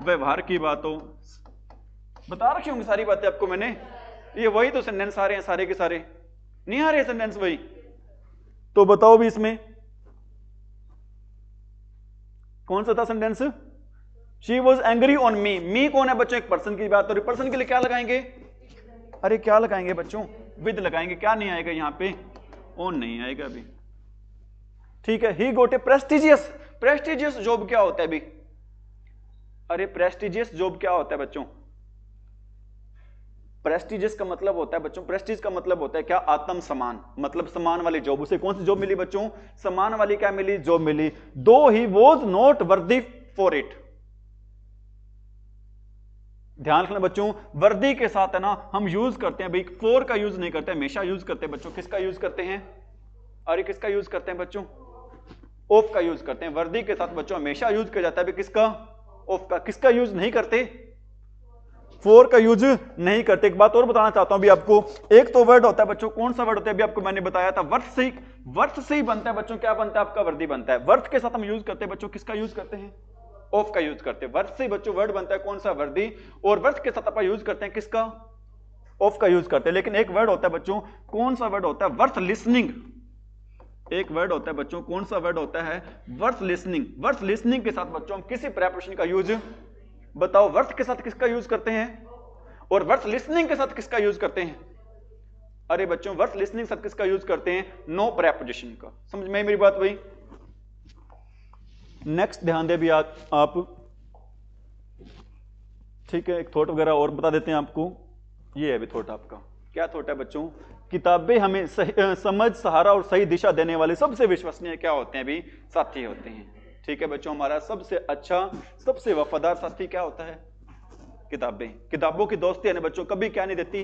व्यवहार की बात हो। बता रखी होंगी सारी बातें आपको मैंने। ये वही तो सेंटेंस आ रहे हैं सारे के सारे, नहीं आ रहे सेंटेंस वही, तो बताओ भी इसमें कौन सा था sentence. She was angry on me, me कौन है बच्चों, एक पर्सन की बात हो रही, पर्सन के लिए क्या लगाएंगे, अरे क्या लगाएंगे बच्चों, विद लगाएंगे। क्या नहीं आएगा यहां पे, ऑन नहीं आएगा अभी, ठीक है। ही गोट ए प्रेस्टिजियस, प्रेस्टिजियस जॉब क्या होता है अभी, अरे प्रेस्टिजियस जॉब क्या होता है बच्चों। प्रेस्टिजियस का मतलब होता है बच्चों, प्रेस्टिज का मतलब होता है क्या, आत्म समान, मतलब समान वाली जॉब। उसे कौन सी जॉब मिली बच्चों, समान वाली क्या मिली, जॉब मिली। दो he was not worthy for it. ध्यान रखना बच्चों, वर्दी के साथ है ना हम यूज करते हैं भाई, फॉर का यूज नहीं करते, हमेशा यूज करते हैं बच्चों, किसका यूज करते हैं, अरे किसका यूज करते हैं बच्चों, ऑफ का यूज करते हैं। वर्दी के साथ बच्चों हमेशा यूज किया जाता है भाई किसका, ऑफ का। किसका यूज नहीं करते, फॉर का यूज नहीं करते। एक बात और बताना चाहता हूं अभी आपको, एक तो वर्ड होता है बच्चों, कौन सा वर्ड होता है अभी आपको मैंने बताया था, वर्थ से, वर्थ से ही बनता है बच्चों, क्या बनता है आपका, वर्दी बनता है। वर्थ के साथ हम यूज करते हैं बच्चों, किसका यूज करते हैं, ऑफ का यूज करते हैं। वर्थ से बच्चों वर्ड बनता है कौन सा, वर्दी। और वर्थ के साथ अपन यूज करते हैं किसका, ऑफ का यूज करते हैं। लेकिन एक वर्ड होता है बच्चों, कौन सा वर्ड होता है, वर्थ लिसनिंग। एक वर्ड होता है बच्चों, कौन सा वर्ड होता है, वर्थ लिसनिंग। वर्थ लिसनिंग के साथ बच्चों हम किसी प्रेपोजिशन का यूज, बताओ वर्थ के साथ किसका यूज करते हैं, और वर्थ लिसनिंग के साथ किसका यूज करते हैं। अरे बच्चों वर्थ लिसनिंग के साथ किसका यूज करते हैं, नो प्रेपोजिशन का। समझ में मेरी बात भाई। नेक्स्ट ध्यान दे भी आप, ठीक है। एक थॉट वगैरह और बता देते हैं आपको, ये है अभी थॉट आपका, क्या थॉट है बच्चों, किताबें हमें समझ, सहारा और सही दिशा देने वाले सबसे विश्वसनीय क्या होते हैं भी, साथी होते हैं। ठीक है बच्चों, हमारा सबसे अच्छा, सबसे वफादार साथी क्या होता है, किताबें। किताबों की दोस्ती है ना बच्चों, कभी क्या नहीं देती,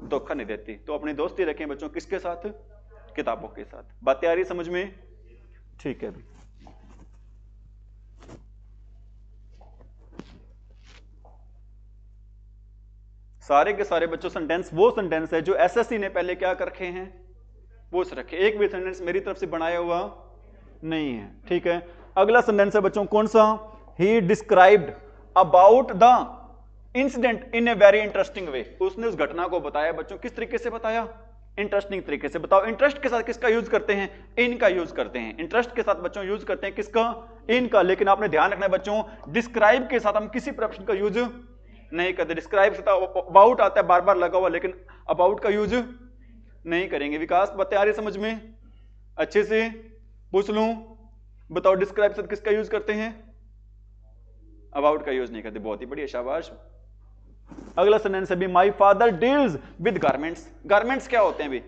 धोखा नहीं देती। तो अपनी दोस्ती रखें बच्चों किसके साथ, किताबों के साथ। बातें आ रही समझ में, ठीक है। सारे के सारे बच्चों सेंटेंस वो सेंटेंस है जो एसएससी ने पहले क्या कर रखे हैं, पूछ रखे। एक भी सेंटेंस मेरी तरफ से बनाया हुआ नहीं है, ठीक है। अगला सेंटेंस है बच्चों कौन सा, ही described about the incident in a very interesting way, उसने उस घटना को बताया बच्चों, किस तरीके से बताया, इंटरेस्टिंग तरीके से। बताओ इंटरेस्ट के साथ किसका यूज करते हैं, इन का यूज करते हैं। इंटरेस्ट के साथ बच्चों यूज करते हैं किसका, इन का। लेकिन आपने ध्यान रखना है बच्चों, डिस्क्राइब के साथ हम किसी प्रश्न का यूज नहीं करते। डिस्क्राइब से अबाउट आता है बार बार लगा हुआ, लेकिन अबाउट का यूज नहीं करेंगे। विकास बातें आ रही समझ में, अच्छे से पूछ लूं, बताओ डिस्क्राइब से किसका यूज करते हैं, अबाउट का यूज नहीं करते। बहुत ही बढ़िया, शाबाश। अगला सेंटेंस है भी, my father deals with garments. Garments क्या होते हैं भी,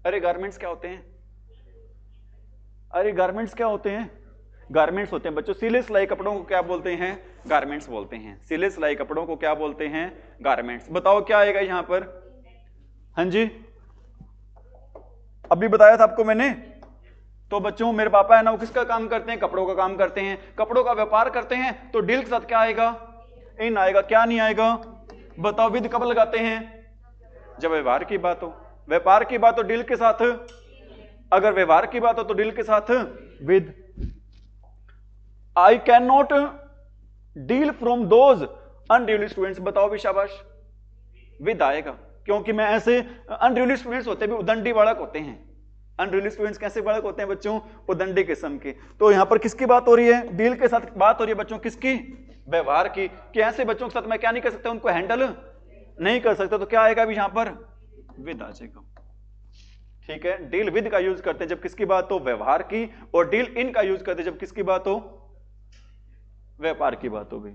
अरे गारमेंट्स क्या होते हैं, अरे गारमेंट्स क्या होते हैं, गारमेंट्स होते हैं बच्चों सिले सिलाई कपड़ों को क्या बोलते हैं, गारमेंट्स बोलते हैं। सिले सिलाई कपड़ों को क्या बोलते हैं, गारमेंट्स। बताओ क्या आएगा यहां पर, हाँ जी अभी बताया था आपको मैंने। तो बच्चों मेरे पापा है ना, वो किसका काम करते हैं, कपड़ों का काम करते हैं, कपड़ों का व्यापार करते हैं। तो डील के साथ क्या आएगा, इन आएगा, क्या नहीं आएगा, बताओ। विद कब लगाते हैं, जब व्यवहार की बात हो। व्यापार की बात हो डील के साथ, अगर व्यवहार की बात हो तो डील के साथ with. I can not deal from those unduly students. बताओ भी, शाबाश, विद आएगा, क्योंकि मैं ऐसे अनड्यूली स्टूडेंट्स होते भी उदंडी बालक होते हैं। अनड्यूली स्टूडेंट्स कैसे बालक होते हैं बच्चों, उदंडी किस्म के। तो यहां पर किसकी बात हो रही है, डील के साथ बात हो रही है बच्चों, किसकी, व्यवहार की। कि ऐसे बच्चों के साथ मैं क्या नहीं कर सकता, उनको हैंडल नहीं कर सकता। तो क्या आएगा भी यहां पर, विद आ जाएगा। ठीक है, डील विद का यूज करते हैं जब किसकी बात हो, व्यवहार की, और डील इन का यूज करते हैं जब किसकी बात हो, व्यापार की बात हो गई।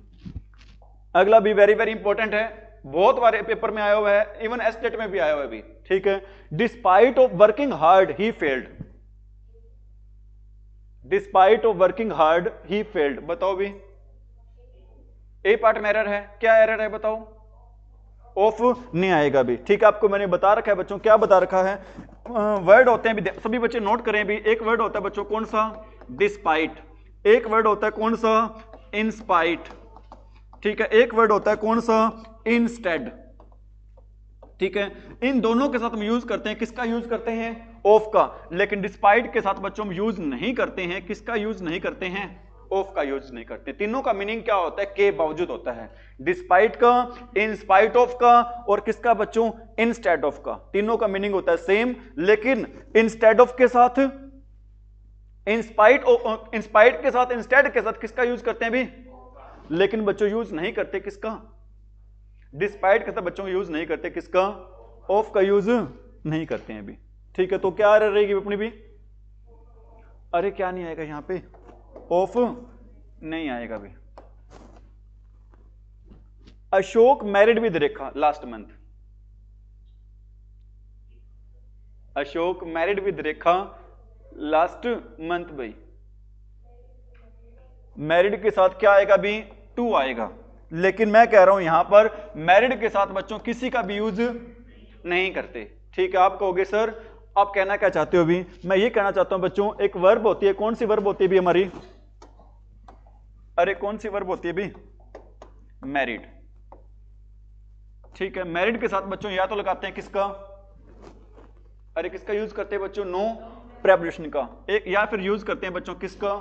अगला भी वेरी वेरी इंपॉर्टेंट है, बहुत बार पेपर में आया हुआ है, इवन एस्टेट में भी आया हुआ है भी। ठीक है, despite of working hard he failed. Despite of working hard he failed. बताओ भी, ए पार्ट में एरर है, क्या एरर है बताओ, ऑफ नहीं आएगा भी। ठीक है, आपको मैंने बता रखा है बच्चों, क्या बता रखा है, वर्ड होते हैं भी, सभी बच्चे नोट करें भी। एक वर्ड होता है बच्चों कौन सा, डिस्पाइट। एक वर्ड होता है कौन सा, इंस्पाइट। ठीक है, एक वर्ड होता है कौन सा, इंस्टेड। ठीक है, इन दोनों के साथ हम यूज करते हैं, किसका यूज करते हैं, ऑफ का। लेकिन डिस्पाइट के साथ बच्चों हम यूज नहीं करते हैं, किसका यूज नहीं करते हैं, ऑफ का यूज नहीं करते। तीनों का मीनिंग क्या होता है, के बावजूद होता है। डिस्पाइट का, इन स्पाइट ऑफ का, और किसका बच्चों, इंस्टेड ऑफ का। तीनों का मीनिंग होता है सेम, लेकिन इंस्टेड ऑफ के साथ, इंस्पाइट के साथ, इंस्टेड के साथ किसका यूज करते हैं भी, लेकिन बच्चों यूज नहीं करते किसका, डिस्पाइट के साथ बच्चों यूज नहीं करते किसका, ऑफ का यूज नहीं करते हैं भी। ठीक है, तो क्या रहेगी अपनी भी, अरे क्या नहीं आएगा यहां पे, ऑफ नहीं आएगा भी। Ashok married with Rekha last month. Ashok married with Rekha last month भाई। मैरिड के साथ क्या आएगा भी, टू आएगा। लेकिन मैं कह रहा हूं यहां पर मैरिड के साथ बच्चों किसी का भी यूज नहीं करते। ठीक है, आप कहोगे सर आप कहना क्या चाहते हो भी, मैं ये कहना चाहता हूं बच्चों, एक वर्ब होती है, कौन सी वर्ब होती है भी हमारी, अरे कौन सी वर्ब होती है भी, मैरिड। ठीक है, मैरिड के साथ बच्चों या तो लगाते हैं किसका, अरे किसका यूज करते हैं बच्चों, नो प्रेपोजिशन का, एक, या फिर यूज करते हैं बच्चों किसका,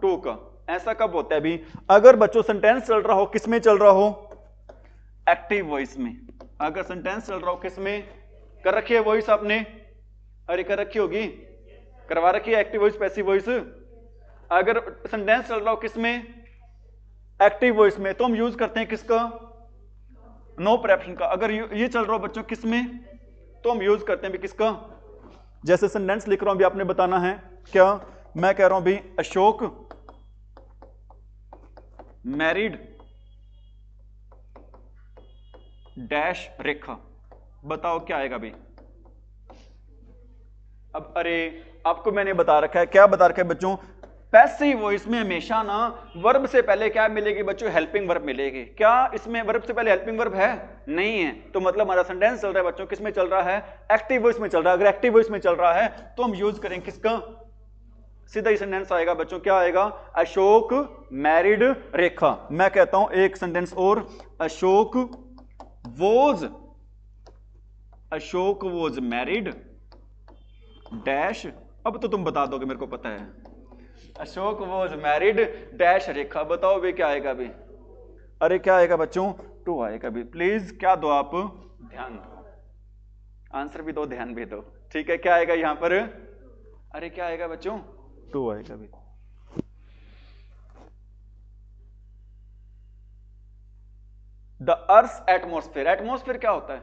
टू का। ऐसा कब होता है भी, अगर बच्चों सेंटेंस चल रहा हो, किसमें चल रहा हो, एक्टिव वॉइस में। अगर सेंटेंस चल रहा हो किसमें, कर रखी है वॉइस आपने, अरे कर रखी होगी, करवा रखी है एक्टिव वॉइस पैसिव वॉइस। अगर सेंटेंस चल रहा हो किसमें, एक्टिव वॉइस में, तो हम यूज करते हैं किसका, नो प्रेपोजिशन का। अगर ये चल रहा हो बच्चों किसमें, तो हम यूज करते हैं भी किसका, जैसे सेंटेंस लिख रहा हूं भी, आपने बताना है क्या, मैं कह रहा हूं भी अशोक मैरिड डैश रेखा। बताओ क्या आएगा भी। अब अरे आपको मैंने बता रखा है, क्या बता रखा है बच्चों, पैसिव वॉइस में हमेशा ना वर्ब से पहले क्या मिलेगी बच्चों, हेल्पिंग वर्ब मिलेगी। क्या इसमें वर्ब से पहले हेल्पिंग वर्ब है, नहीं है। तो मतलब हमारा सेंटेंस चल रहा है बच्चों किसमें चल रहा है, एक्टिव वॉइस में चल रहा है। अगर एक्टिव वॉइस में चल रहा है तो हम यूज करेंगे किसका, सीधा ही सेंटेंस आएगा बच्चों, क्या आएगा, अशोक मैरिड रेखा। मैं कहता हूं एक सेंटेंस और, अशोक वॉज मैरिड डैश, अब तो तुम बता दोगे मेरे को पता है, अशोक वॉज मैरिड डैश रेखा। बताओ भी क्या आएगा भी, अरे क्या आएगा बच्चों? 2 आएगा भी। प्लीज क्या दो आप? ध्यान दो, आंसर भी दो, ध्यान भी दो। ठीक है, क्या आएगा यहां पर? अरे क्या आएगा बच्चों? 2 आएगा भी। द अर्थ एटमोस्फेयर, एटमोस्फेयर क्या होता है?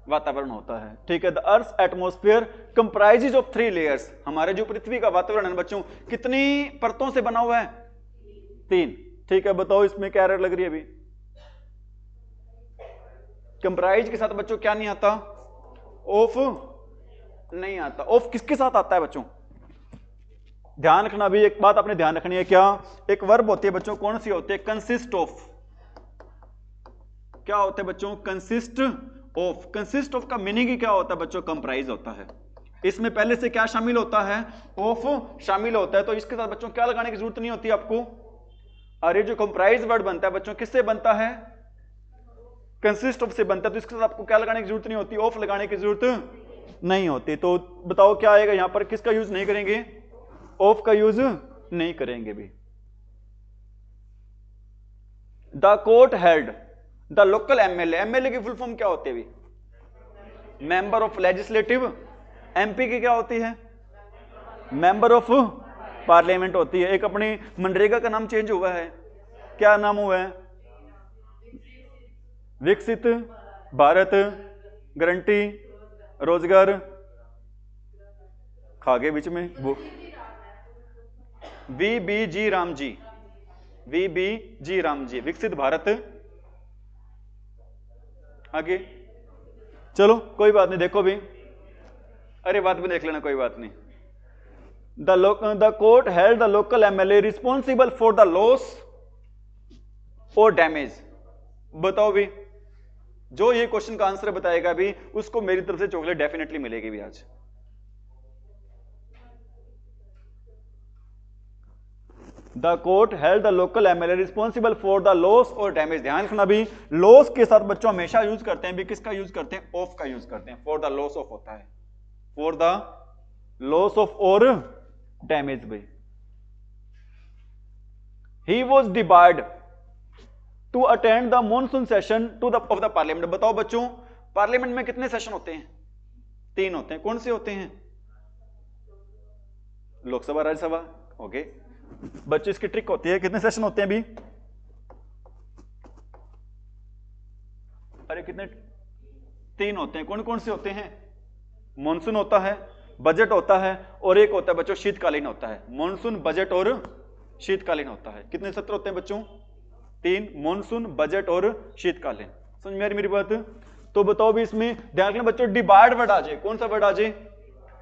वातावरण होता है। ठीक है, the earth atmosphere comprises of 3 layers. हमारे जो पृथ्वी का वातावरण है बच्चों, कितनी परतों से बना हुआ है? 3। ठीक है, बताओ इसमें क्या एरर लग रही है अभी? कंप्राइज के साथ बच्चों क्या नहीं आता? ऑफ नहीं आता। ऑफ किसके साथ आता है बच्चों? ध्यान रखना भी, एक बात आपने ध्यान रखनी है। क्या एक वर्ब होती है बच्चों, कौन सी होती है? Consist of. क्या होता है बच्चों? Consist of. कंसिस्ट ऑफ का मीनिंग ही क्या होता है बच्चों? कंप्राइज होता है। इसमें पहले से क्या शामिल होता है? ऑफ शामिल होता है। तो इसके साथ बच्चों क्या लगाने की जरूरत नहीं होती आपको। अरे जो कंप्राइज वर्ड बनता है बच्चों, किससे बनता है? कंसिस्ट ऑफ से बनता है। तो इसके साथ आपको क्या लगाने की जरूरत नहीं होती? ऑफ लगाने की जरूरत नहीं होती। तो बताओ क्या आएगा यहां पर? किसका यूज नहीं करेंगे? ऑफ का यूज नहीं करेंगे भी। The court held the local MLA. MLA की फुल फॉर्म क्या होती है भी? Member of legislative. एमपी की क्या होती है? मेंबर ऑफ पार्लियामेंट होती है। एक अपनी मनरेगा का नाम चेंज हुआ है, क्या नाम हुआ है? विकसित भारत गारंटी रोजगार, खागे बीच में वो VBG राम जी, VBG राम जी, विकसित भारत। आगे चलो कोई बात नहीं, देखो भी, अरे बात भी देख लेना, कोई बात नहीं। The court held the local MLA responsible for the loss और डैमेज। बताओ भी, जो ये क्वेश्चन का आंसर बताएगा भी उसको मेरी तरफ से चॉकलेट डेफिनेटली मिलेगी भी आज। The court held the local MLA responsible for the loss और डैमेज। ध्यान रखना भी, लॉस के साथ बच्चों हमेशा यूज करते हैं भी, किसका यूज करते हैं? ऑफ का यूज करते हैं। फॉर द लॉस ऑफ होता है, फॉर द लॉस ऑफ और डैमेज भाई। He was debarred to attend the monsoon session to the of the parliament. बताओ बच्चों, पार्लियामेंट में कितने सेशन होते हैं? 3 होते हैं। कौन से होते हैं? लोकसभा, राज्यसभा। ओके बच्चों, इसकी ट्रिक होती है, कितने सेशन होते हैं अभी? अरे कितने? 3 होते हैं। कौन कौन से होते हैं? मॉनसून होता है, बजट होता है, और एक होता है बच्चों शीतकालीन होता है। मॉनसून, बजट और शीतकालीन होता है। कितने सत्र होते हैं बच्चों? 3, मॉनसून, बजट और शीतकालीन। समझ में आ रही मेरी बात? तो बताओ भी, इसमें ध्यान रखना बच्चों, डिबार्ड वर्ड आ जाए। कौन सा वर्ड आ जाए?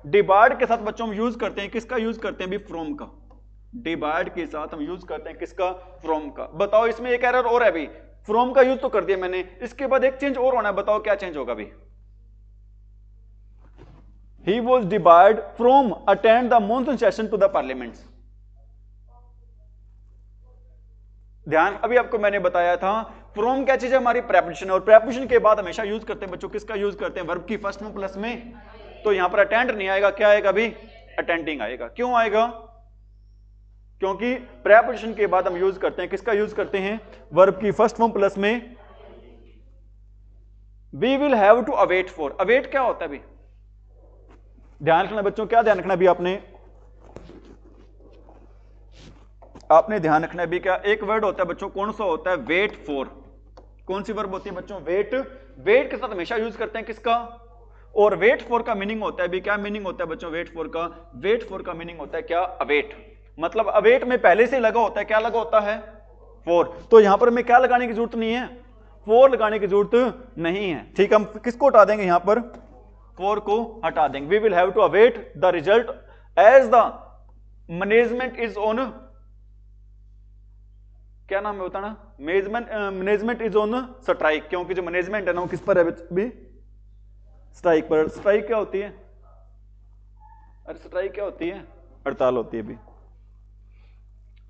डिबार्ड के साथ बच्चों हम यूज करते हैं, किसका यूज करते हैं भी? फ्रॉम का। डिबार्ड के साथ हम यूज करते हैं किसका? फ्रॉम का। बताओ इसमें एक एरर और है भी, फ्रॉम का यूज तो कर दिया मैंने, इसके बाद एक चेंज और होना है। बताओ क्या चेंज होगा भी? He was debarred from attend the monsoon session to the parliaments। ध्यान, अभी आपको मैंने बताया था फ्रॉम क्या चीज है? हमारी प्रेपोजिशन है, और प्रेपोजिशन के बाद हमेशा यूज करते हैं बच्चों, किसका यूज करते हैं? वर्ब की फर्स्ट में प्लस में। तो यहां पर अटेंड नहीं आएगा, क्या आएगा भी? अटेंडिंग आएगा। क्यों आएगा? क्योंकि प्रेपोजिशन के बाद हम यूज करते हैं, किसका यूज करते हैं? वर्ब की फर्स्ट फॉर्म प्लस में। We will have to await for. Await क्या होता है भी? ध्यान रखना बच्चों, क्या ध्यान रखना भी आपने ध्यान रखना भी, क्या एक वर्ड होता है बच्चों, कौन सा होता है? Wait for. कौन सी वर्ब होती है बच्चों? वेट। वेट के साथ हमेशा यूज करते हैं किसका? और वेट फॉर का मीनिंग होता है भी, क्या मीनिंग होता है बच्चों वेट फॉर का? वेट फॉर का मीनिंग होता है क्या? अवेट। मतलब अवेट में पहले से लगा होता है, क्या लगा होता है? फॉर। तो यहां पर हमें क्या लगाने की जरूरत नहीं है? फॉर लगाने की जरूरत नहीं है। ठीक, हम किसको हटा देंगे यहां पर? फॉर को हटा देंगे। We will have to await the result as the management is on, क्या नाम है बताना? Management is on strike. क्योंकि जो मैनेजमेंट है ना वो किस पर है भी? स्ट्राइक पर। स्ट्राइक क्या होती है? अरे स्ट्राइक क्या होती है? हड़ताल होती है भी।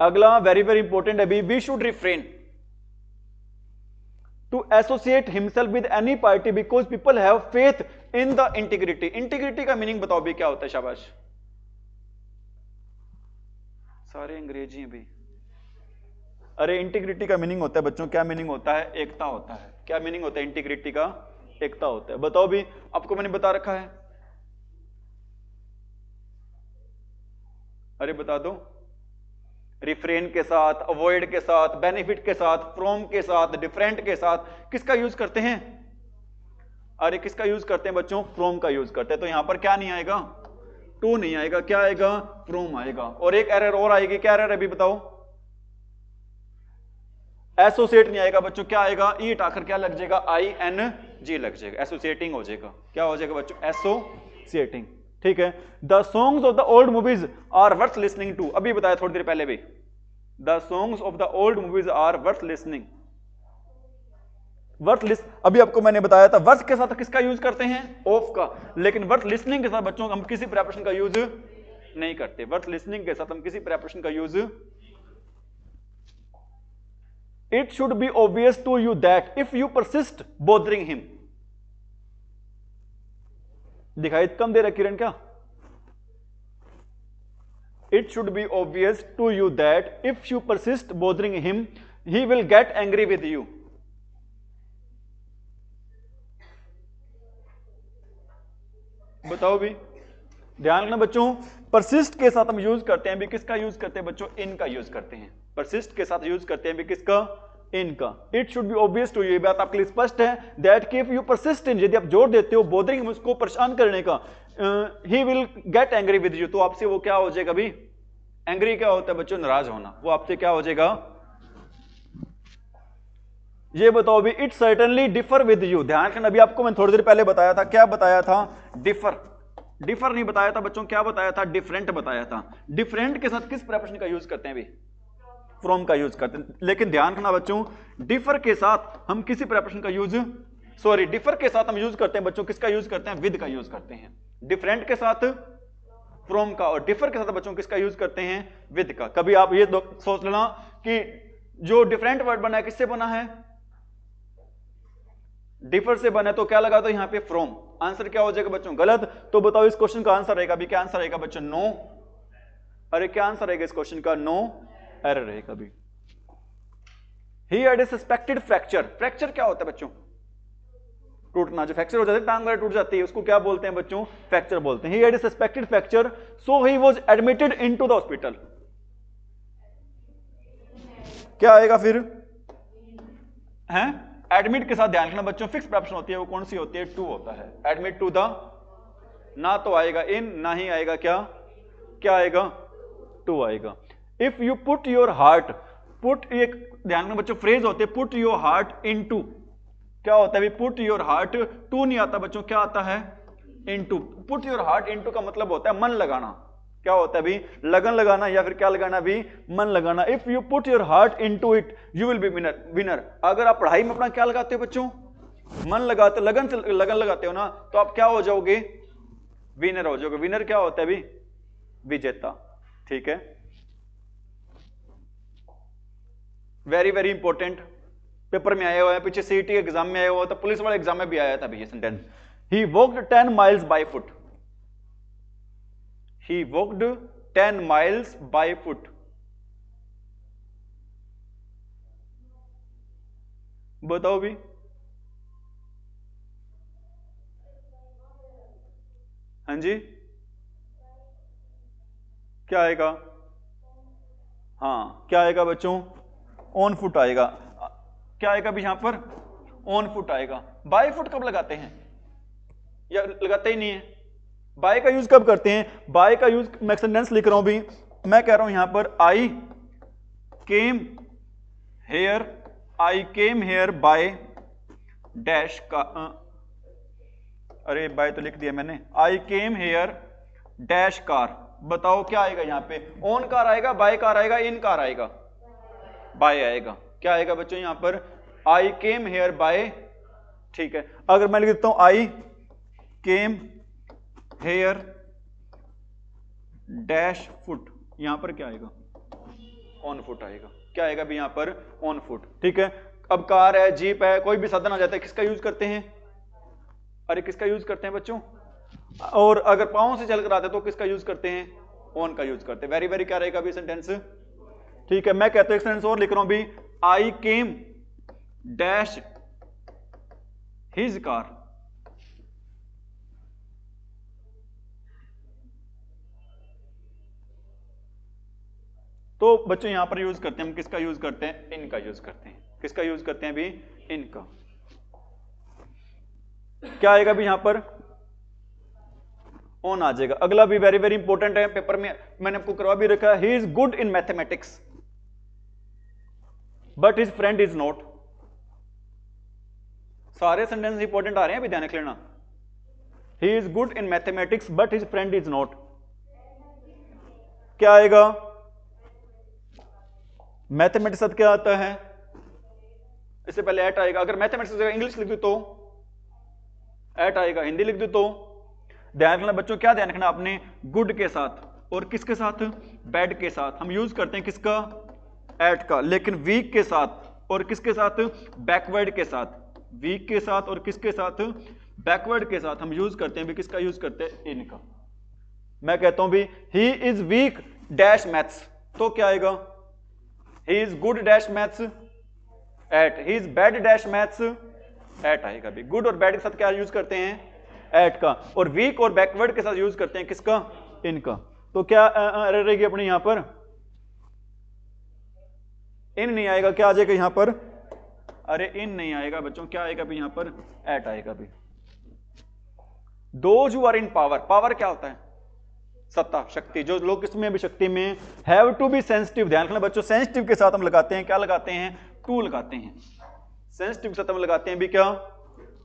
अगला वेरी वेरी इंपॉर्टेंट है भी, we should refrain to associate himself with any party because people have faith in the integrity. Integrity का मीनिंग बताओ भी क्या होता है? शाबाश, सारे अंग्रेजी हैं भी। अरे इंटीग्रिटी का मीनिंग होता है बच्चों, क्या मीनिंग होता है? एकता होता है। क्या मीनिंग होता है इंटीग्रिटी का? एकता होता है। बताओ भी, आपको मैंने बता रखा है, अरे बता दो। रिफ्रेन के साथ, अवॉइड के साथ, बेनिफिट के साथ, फ्रॉम के साथ, डिफरेंट के साथ किसका यूज करते हैं? अरे किसका यूज करते हैं बच्चों? फ्रॉम का यूज करते हैं। तो यहां पर क्या नहीं आएगा? टू नहीं आएगा, क्या आएगा? फ्रॉम आएगा। और एक एरर और आएगी, क्या एरर है अभी बताओ? एसोसिएट नहीं आएगा बच्चों, क्या आएगा? ईट आकर क्या लग जाएगा? ING लग जाएगा, एसोसिएटिंग हो जाएगा। क्या हो जाएगा बच्चों? एसोसिएटिंग। ठीक है। The songs of the old movies are worth listening to, अभी बताया थोड़ी देर पहले भी। The songs of the old movies are worth listening. Worth list, अभी आपको मैंने बताया था वर्थ के साथ किसका यूज करते हैं? ऑफ का। लेकिन वर्थ लिसनिंग के साथ बच्चों हम किसी प्रेपोजिशन का यूज नहीं करते। वर्थ लिसनिंग के साथ हम किसी प्रेपोजिशन का use, it should be obvious to you that if you persist bothering him. दिखाई कम दे रहा किरण क्या? It should be obvious to you that if you persist bothering him he will get angry with you. बताओ भी, ध्यान रखना बच्चों, परसिस्ट के साथ हम यूज करते हैं भी किसका यूज करते हैं बच्चों? इनका यूज करते हैं। परसिस्ट के साथ यूज करते हैं भी किसका? इनका। It should be obvious to you, ये बात आपके लिए स्पष्ट है, दैट कि इफ यू परसिस्ट इन, यदि आप जोर देते हो बोदरिंग, उसको परेशान करने का, ही will get angry with you, तो आपसे वो क्या हो जाएगा भी? एंग्री क्या होता है बच्चों? नाराज होना। वो आपसे क्या हो जाएगा? ये बताओ भी, it certainly differ with you. ध्यान रखना, अभी आपको मैंने थोड़ी देर पहले बताया था, क्या बताया था? डिफर। डिफर नहीं बताया था बच्चों, क्या बताया था? डिफरेंट बताया था। डिफरेंट के साथ किस प्रेपोजिशन का यूज करते हैं भी? फ्रॉम का यूज करते हैं। लेकिन ध्यान रखना बच्चों, डिफर के साथ हम किसी प्रेपोजिशन का यूज, सॉरी, डिफर के साथ हम यूज करते हैं बच्चों, किसका यूज करते हैं? विद का यूज करते हैं। डिफरेंट के साथ फ्रॉम का, और डिफर के साथ बच्चों किसका यूज करते हैं? विद का। कभी आप ये सोच लेना कि जो डिफरेंट वर्ड बना है किससे बना है? डिफर से बने, तो क्या लगा दो यहां पे? फ्रॉम। आंसर क्या हो जाएगा बच्चों? गलत। तो बताओ इस क्वेश्चन का आंसर रहेगा भी, क्या आंसर रहेगा बच्चों? नो। अरे क्या आंसर रहेगा इस क्वेश्चन का? नो एरर रहेगा भी। He had a suspected fracture. Fracture क्या होता है बच्चों? टूटना। जो फ्रैक्चर हो जाता है, टांग वगैरह टूट जाती है, उसको क्या बोलते हैं बच्चों? फ्रैक्चर बोलते हैं। He had a suspected fracture so he was admitted into the hospital. क्या आएगा फिर? हैं? एडमिट के साथ ध्यान रखना बच्चों, फिक्स प्रेपोजिशन होती है, वो कौन सी होती है? टू होता है। एडमिट टू द, ना तो आएगा इन, ना ही आएगा क्या? क्या आएगा? टू आएगा। If you put your heart, put, एक ध्यान रखना बच्चों, फ्रेज होते हैं पुट योर हार्ट इनटू। क्या होता है? पुट योर हार्ट, टू नहीं आता बच्चों, क्या आता है? Into. Put your heart into का मतलब होता है मन लगाना। क्या होता है भी? लगन लगाना, या फिर क्या लगाना भी? मन लगाना। If you put your heart into it you will be winner. अगर आप पढ़ाई में अपना क्या लगाते हो बच्चों? मन लगाते हो, लगन लगाते हो ना, तो आप क्या हो जाओगे? विनर हो जाओगे। विनर क्या होता है भी? विजेता। ठीक है, वेरी वेरी इंपॉर्टेंट, पेपर में आया हुआ है, पीछे सीईटी एग्जाम में आया हुआ था, पुलिस वाले एग्जाम में भी आया था भी ये sentence. He walked 10 miles by foot। He walked 10 miles by foot। बताओ भी, हाँ जी, क्या आएगा? हाँ, क्या आएगा बच्चों? ऑन फुट आएगा। क्या आएगा भी यहां पर? ऑन फुट आएगा। बाय फुट कब लगाते हैं? या लगाते ही नहीं है? बाय का यूज कब करते हैं? बाय का यूज, मैं सेंटेंस लिख रहा हूं भी, मैं कह रहा हूं यहां पर आई केम हेयर बाय डैश का, अरे बाय तो लिख दिया मैंने, आई केम हेयर डैश कार। बताओ क्या आएगा यहां पे? ऑन कार आएगा, बाय कार आएगा, इन कार आएगा? बाय आएगा। क्या आएगा बच्चों यहां पर? आई केम हेयर बाय। ठीक है, अगर मैं लिख देता हूं आई केम हेयर डैश फुट, यहां पर क्या आएगा? ऑन फुट आएगा। क्या आएगा भी यहां पर? On foot. ठीक है, अब कार है, जीप है, कोई भी साधन आ जाता है, किसका यूज करते हैं? अरे किसका यूज करते हैं बच्चों? और अगर पांव से चलकर आते तो किसका यूज करते हैं? ऑन का यूज करते हैं। वेरी वेरी क्या रहेगा भी सेंटेंस? ठीक है, मैं कहता हूं एक सेंटेंस और लिख रहा हूं भी, आई केम डैश हिज कार। तो बच्चों यहां पर यूज करते हैं हम किसका यूज करते हैं, इनका यूज करते हैं। किसका यूज करते हैं अभी, इनका। क्या आएगा भी यहां पर, ऑन आ जाएगा। अगला भी वेरी वेरी इंपॉर्टेंट है, पेपर में मैंने आपको करवा भी रखा है, ही is good in mathematics but his friend is not. सारे सेंटेंस इंपॉर्टेंट आ रहे हैं, अभी ध्यान रख लेना। ही is good in mathematics but his friend is not. क्या आएगा, मैथमेटिक्स साथ क्या आता है, इससे पहले एट आएगा। अगर मैथमेटिक्स इंग्लिश लिख दो तो एट आएगा, हिंदी लिख दो तो। ध्यान रखना बच्चों, क्या ध्यान रखना आपने, गुड के साथ और किसके साथ, बैड के साथ हम यूज करते हैं किसका, एट का। लेकिन वीक के साथ और किसके साथ, बैकवर्ड के साथ। वीक के साथ और किसके साथ, बैकवर्ड के साथ हम यूज करते हैं भी किसका यूज करते हैं, इनका। मैं कहता हूं भी he is weak dash maths, तो क्या आएगा, he is good dash maths at, he is bad dash maths at आएगा भी। गुड और बैड के साथ क्या यूज करते हैं, एट का। और वीक और बैकवर्ड के साथ यूज करते हैं किसका, इनका। तो क्या रहेगी अपनी यहां पर, इन नहीं आएगा, क्या आ जाएगा यहां पर, अरे इन नहीं आएगा बच्चों, क्या आएगा भी यहां पर, एट आएगा भी। Those who are in power, power क्या होता है, सत्ता, शक्ति। जो लोग किसमें भी शक्ति में, हैव टू बी सेंसिटिव। ध्यान रखना बच्चों, सेंसिटिव के साथ हम लगाते हैं, क्या लगाते हैं, टू लगाते हैं। सेंसिटिव के साथ हम लगाते हैं भी क्या,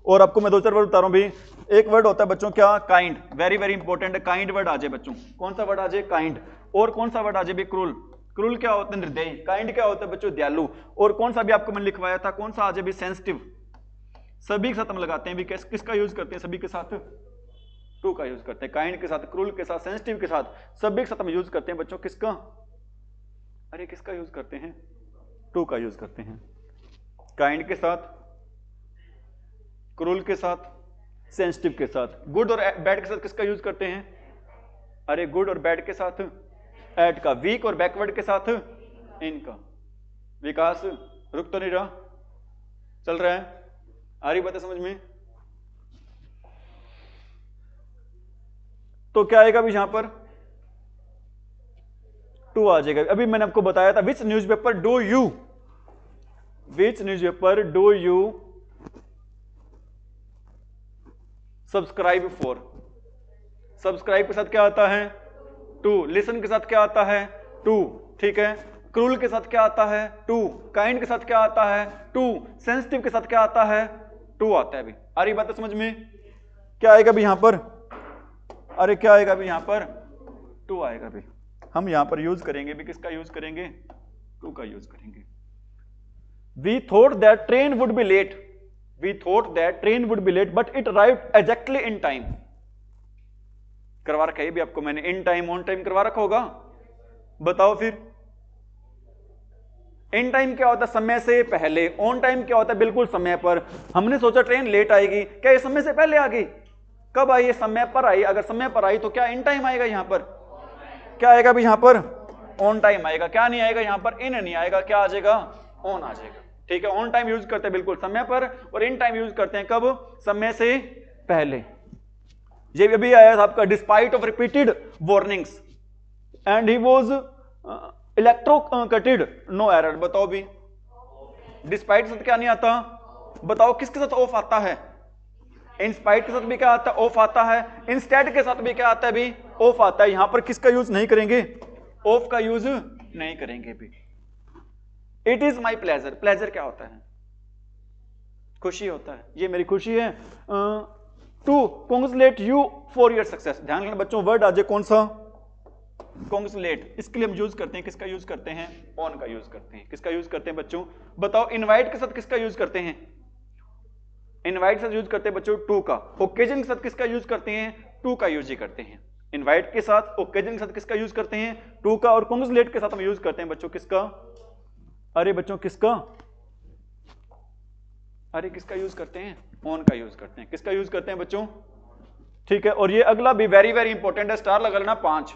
और आपको मैं दो चार वर्ड बता रहा हूं भी। एक वर्ड होता है बच्चों क्या, काइंड, वेरी वेरी इंपॉर्टेंट है। काइंड वर्ड आ जाए बच्चों, कौन सा वर्ड आ जाए, काइंड। और कौन सा वर्ड आ जाए भी, क्रूल। क्रूल क्या होता है, निर्दयी। काइंड क्या होता है बच्चों, दयालु। और कौन सा भी आपको मैंने लिखवाया था, कौन सा आ जाए भी, सेंसिटिव। सभी के साथ हम लगाते हैं भी, किसका यूज करते हैं, सभी के साथ टू का यूज करते हैं। काइंड के साथ, क्रूल के साथ, सेंसिटिव के साथ, सभी के साथ हम यूज करते हैं बच्चों किसका, अरे किसका यूज करते हैं, टू का यूज करते हैं। काइंड के साथ, क्रूल के साथ, सेंसिटिव के साथ। गुड और बैड के साथ किसका यूज करते हैं, अरे गुड और बैड के साथ एट का। वीक और बैकवर्ड के साथ इनका। विकास रुक तो नहीं रहा, चल रहा है, आ रही बात है समझ में। तो क्या आएगा अभी यहां पर, टू आ जाएगा। अभी मैंने आपको बताया था, which newspaper do you, which newspaper do you subscribe for. Subscribe के साथ क्या आता है, टू। लिसन के साथ क्या आता है, टू, ठीक है। क्रूल के साथ क्या आता है, टू। काइंड के साथ क्या आता है, टू। सेंसिटिव के साथ क्या आता है, टू आता है। अभी आ रही बात है समझ में। क्या आएगा अभी यहां पर, अरे क्या आएगा अभी यहां पर, टू आएगा भी। हम यहां पर यूज करेंगे भी किसका यूज करेंगे, टू का यूज करेंगे। We thought that train would be late, we thought that train would be late but it arrived exactly in time. करवा रखा है भी आपको मैंने, इन टाइम ऑन टाइम करवा रखा होगा। बताओ फिर, इन टाइम क्या होता है, समय से पहले। ऑन टाइम क्या होता है, बिल्कुल समय पर। हमने सोचा ट्रेन लेट आएगी, क्या ये समय से पहले आ गई, कब आई, ये समय पर आई। अगर समय पर आई तो क्या इन टाइम आएगा यहां पर, क्या आएगा भी यहां पर, ऑन टाइम आएगा। क्या नहीं आएगा यहां पर, इन नहीं आएगा, क्या आ जाएगा, ऑन आ जाएगा। ठीक है, ऑन टाइम यूज करते हैं बिल्कुल समय पर, और इन टाइम यूज करते हैं कब, समय से पहले। ये अभी आया था आपका, despite of repeated warnings and he was electrocuted no error. बताओ भी, डिस्पाइट के साथ क्या नहीं आता, बताओ किसके साथ ऑफ आता है, इंस्पाइट के साथ भी क्या आता है, ऑफ आता है। इंस्टेड के साथ भी क्या आता है भी, ऑफ आता है। यहां पर किसका यूज नहीं करेंगे, ऑफ का यूज नहीं करेंगे भी। It is my pleasure, pleasure क्या होता है, खुशी होता है, ये मेरी खुशी है। To congratulate you for your success. ध्यान रखना बच्चों, वर्ड आ जाए कौन सा, कॉन्ग्रेचुलेट। इसके लिए हम यूज करते हैं, किसका यूज करते हैं, ऑन का यूज करते हैं। किसका यूज करते हैं बच्चों, बताओ। इनवाइट के साथ किसका यूज करते हैं, इनवाइट के साथ यूज करते हैं बच्चों टू का। ओकेजन के साथ किसका यूज करते हैं, टू का यूज ही करते हैं। इनवाइट के साथ, ओकेजन के साथ किसका यूज करते हैं, टू का। और कॉन्ग्रेचुलेट के साथ हम यूज करते हैं बच्चों किसका, अरे बच्चों किसका, अरे किसका यूज करते हैं, ऑन का यूज करते हैं। किसका यूज करते हैं बच्चों, ठीक है। और ये अगला भी वेरी वेरी इंपॉर्टेंट है, स्टार लगा लेना 5।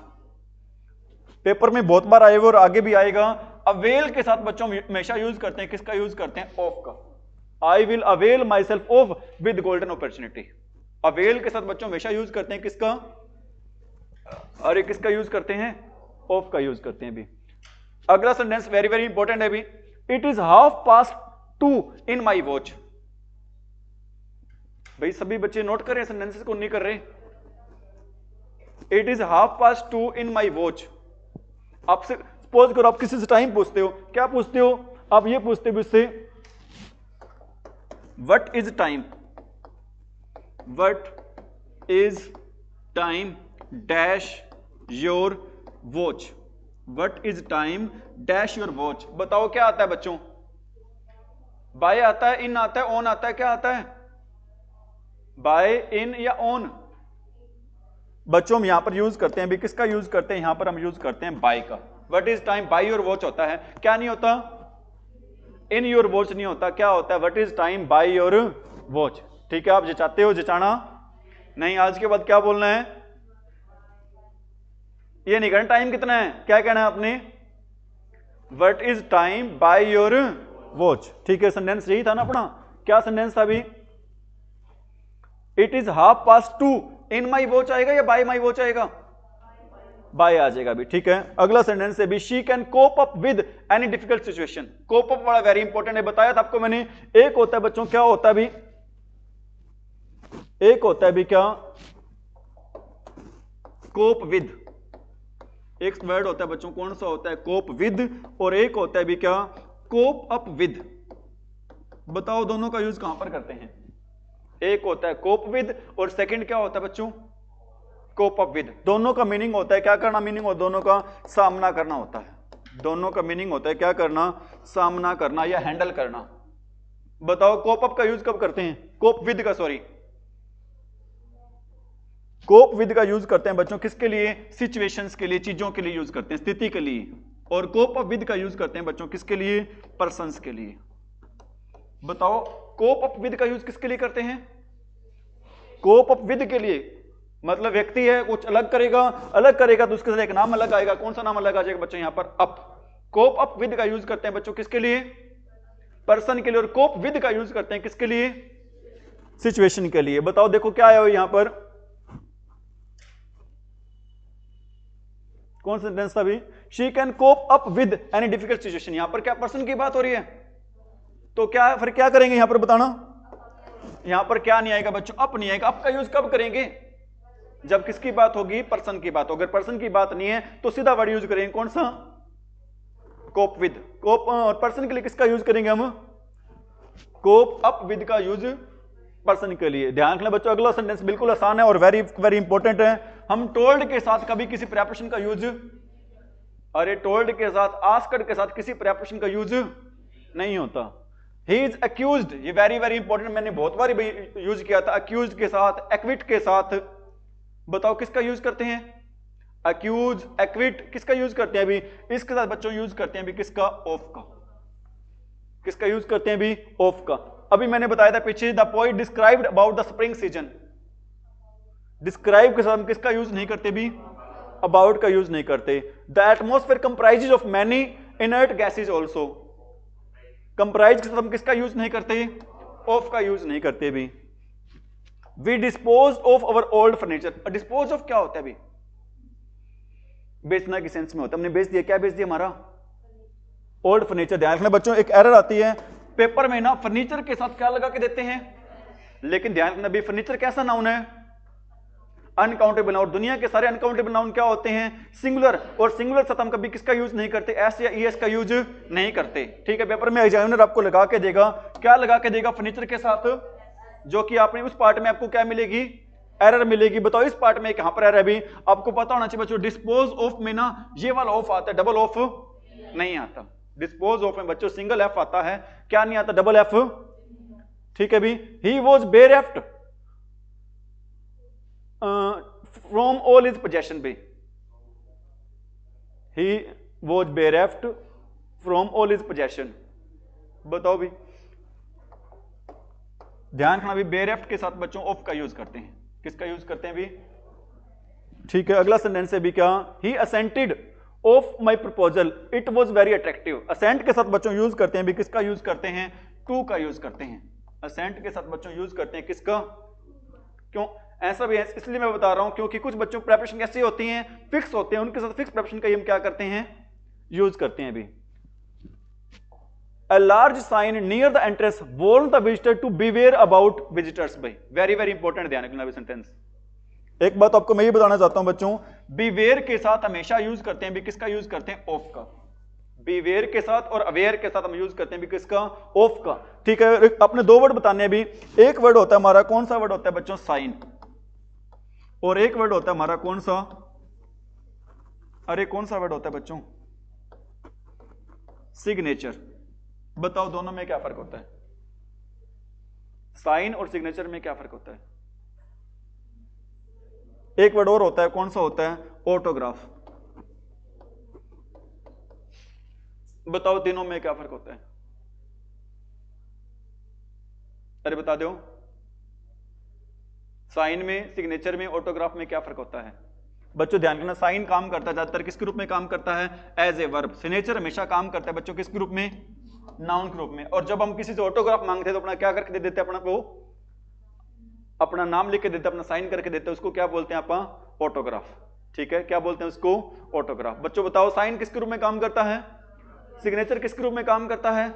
पेपर में बहुत बार आए हुए और आगे भी आएगा। अवेल के साथ बच्चों हमेशा यूज करते हैं किसका यूज करते हैं? ऑफ का। I will avail my self of with golden opportunity. Avail के साथ बच्चों हमेशा यूज करते हैं किसका? अरे किसका यूज करते हैं? ऑफ का यूज करते हैं भी। अगला सेंटेंस वेरी वेरी इंपॉर्टेंट है भी। It is 2:30 in my watch. भाई सभी बच्चे नोट कर रहे हैं, सेंटेंसेस को नहीं कर रहे। It is 2:30 in my watch. आपसे सपोज करो आप किसी से टाइम पूछते हो, क्या पूछते हो? आप ये पूछते हो इससे what is time, what is time dash your watch, what is time dash your watch. बताओ क्या आता है बच्चों? बाय आता है, इन आता है, ऑन आता है, क्या आता है? बाय, इन या ऑन? बच्चों हम यहां पर यूज करते हैं भी, किसका यूज करते हैं? यहां पर हम यूज करते हैं बाय का। What is time by your watch होता है, क्या नहीं होता? इन योर वॉच नहीं होता, क्या होता है? What is time by your watch. ठीक है, आप जचाते हो, जचाना नहीं। आज के बाद क्या बोलना है? ये नहीं कहना टाइम कितना है, क्या कहना है आपने? What is time by your watch. ठीक है, सेंटेंस यही था ना अपना। क्या सेंटेंस था अभी? It is 2:30 in my watch आएगा या बाय माई वॉच आएगा? बाय आ जाएगा भी। ठीक है, अगला सेंटेंस है भी she can cope up with any difficult situation. Cope up वाला वेरी इंपॉर्टेंट है, बताया था आपको मैंने। एक होता है बच्चों, क्या होता है भी? एक होता है भी क्या? Cope with. एक वर्ड होता है बच्चों, कौन सा होता है? Cope with. और एक होता है भी क्या? Cope up with. बताओ दोनों का यूज कहां पर करते हैं? एक होता है कोप विद और सेकंड क्या होता है बच्चों? Cope up with. दोनों का मीनिंग होता है क्या करना? मीनिंग और दोनों का सामना करना होता है। दोनों का मीनिंग होता है क्या करना? सामना करना या हैंडल करना। बताओ कोप अप का यूज कब करते हैं? कोप विद का, सॉरी, कोप विद का यूज करते हैं बच्चों किसके लिए? सिचुएशंस के लिए, चीजों के लिए यूज करते हैं, स्थिति के लिए। और कोप अप विद का यूज करते हैं बच्चों किसके लिए? पर्संस के लिए। बताओ कोप अप विद का यूज किसके लिए करते हैं? कोप अप विद के लिए। मतलब व्यक्ति है, कुछ अलग करेगा तो उसके साथ एक नाम अलग आएगा। कौन सा नाम अलग आ जाएगा बच्चों? यहां पर अप। कोप अप विद का यूज करते हैं बच्चों किसके लिए? पर्सन के लिए। और कोप विद का यूज करते हैं किसके लिए? सिचुएशन के लिए। बताओ देखो क्या आया हो यहां पर? कौन सा सेंटेंस था अभी? She can cope up with any difficult situation. यहां पर क्या पर्सन की बात हो रही है? तो क्या फिर क्या करेंगे यहां पर बताना? यहां पर क्या नहीं आएगा बच्चों? अप नहीं आएगा। अप का यूज कब करेंगे? जब किसकी बात होगी? पर्सन की बात। अगर पर्सन की बात नहीं है तो सीधा वर्ड यूज करेंगे, कौन सा? Cope with. कोप और पर्सन के लिए किसका यूज करेंगे हम? कोप अप विद का यूज पर्सन के लिए। ध्यान रखना बच्चों, अगला सेंटेंस बिल्कुल आसान है और वेरी वेरी इंपॉर्टेंट है। हम टोल्ड के साथ कभी किसी प्रेपोजिशन का यूज, अरे टोल्ड के साथ, आस्क्ड के साथ किसी प्रेपोजिशन का यूज नहीं होता। ही इज अक्यूज्ड, ये वेरी वेरी इंपॉर्टेंट, मैंने बहुत बार यूज किया था। अक्यूज्ड के साथ, एक्विट के साथ। बताओ किसका यूज करते हैं? अक्यूज, एक्विट किसका यूज करते हैं अभी? इसके साथ बच्चों यूज करते हैं अभी किसका? ऑफ का। किसका यूज करते हैं अभी? ऑफ का। अभी मैंने बताया था पीछे, the poet described about the spring season. Describe के साथ हम किसका यूज नहीं करते भी? अबाउट का यूज नहीं करते। The atmosphere comprises of many inert gases also. Comprise के साथ हम किसका यूज नहीं करते? ऑफ का यूज नहीं करते भी। We dispose of our old furniture. Dispose of क्या होता है अभी? बेचना की सेंस में होता है। हमने बेच दिया, क्या बेच दिया? हमारा ओल्ड फर्नीचर। ध्यान रखना बच्चों, एक एरर आती है पेपर में ना, फर्नीचर के साथ क्या लगा के देते हैं, लेकिन ध्यान रखना भी फर्नीचर कैसा नाउन है? अनकाउंटेबल। और दुनिया के सारे अनकाउंटेबल नाउन क्या होते हैं? सिंगुलर। और सिंगुलर साथ हम कभी किसका यूज नहीं करते? एस या ईएस का यूज नहीं करते। ठीक है, पेपर में एग्जामिनर आपको लगा के देगा, क्या लगा के देगा? फर्नीचर के साथ, जो कि आपने उस पार्ट में आपको क्या मिलेगी? एरर मिलेगी। बताओ इस पार्ट में कहां पर एरर है अभी? आपको पता होना चाहिए बच्चों, डिस्पोज ऑफ में ना ये वाला ऑफ आता है, डबल ऑफ नहीं आता। डिस्पोज ऑफ में बच्चों सिंगल एफ आता है, क्या नहीं आता? Double F. ठीक है भी। He was bereft from all his possession भी। He was bereft from all his possession. बताओ भी, ध्यान रखना भी, बेरेफ्ट के साथ बच्चों ऑफ का यूज करते हैं। किसका यूज करते हैं भी? ठीक है, अगला सेंटेंस है भी क्या? He assented of my proposal it was very attractive. Assent के साथ बच्चों यूज करते हैं भी किसका यूज करते हैं, टू का यूज करते हैं। असेंट के साथ बच्चों यूज करते हैं किसका, क्यों ऐसा भी है इसलिए मैं बता रहा हूं क्योंकि कुछ बच्चों प्रेपरेशन कैसी होती हैं, फिक्स होते हैं, उनके साथ फिक्स प्रेपरेशन का हम क्या करते हैं, यूज करते हैं अभी। A large sign near the entrance warns the visitor to beware about visitors। भाई वेरी वेरी इंपॉर्टेंट, ध्यान रखना सेंटेंस। एक बात आपको मैं ये बताना चाहता हूं बच्चों, बीवेयर के साथ हमेशा यूज करते हैं भी किसका यूज करते हैं, ऑफ का। बीवेयर के साथ और अवेयर के साथ हम यूज करते हैं भी किसका, ऑफ का। ठीक है, अपने दो वर्ड बताने हैं अभी। एक वर्ड होता है हमारा, कौन सा वर्ड होता है बच्चों, साइन, और एक वर्ड होता है हमारा कौन सा, अरे कौन सा वर्ड होता है बच्चों, सिग्नेचर। बताओ दोनों में क्या फर्क होता है, साइन और सिग्नेचर में क्या फर्क होता है। एक वर्ड और होता है, कौन सा होता है, ऑटोग्राफ। बताओ तीनों में क्या फर्क होता है, अरे बता दो, साइन में, सिग्नेचर में, ऑटोग्राफ में क्या फर्क होता है। बच्चों ध्यान रखना, साइन काम करता है ज्यादातर किसके रूप में काम करता है, एज ए वर्ब। सिग्नेचर हमेशा काम करता है बच्चों किसके रूप में, नाउन के रूप में। और जब हम किसी से ऑटोग्राफ मांगते हैं तो अपना क्या करके दे देते हैं, अपना को अपना नाम लिख के देते हैं, अपना साइन करके देते हैं, उसको क्या बोलते हैं आप, ऑटोग्राफ। ठीक है, क्या बोलते हैं उसको, ऑटोग्राफ। बच्चों बताओ साइन किसके रूप में काम करता है, सिग्नेचर किसके रूप में काम करता है,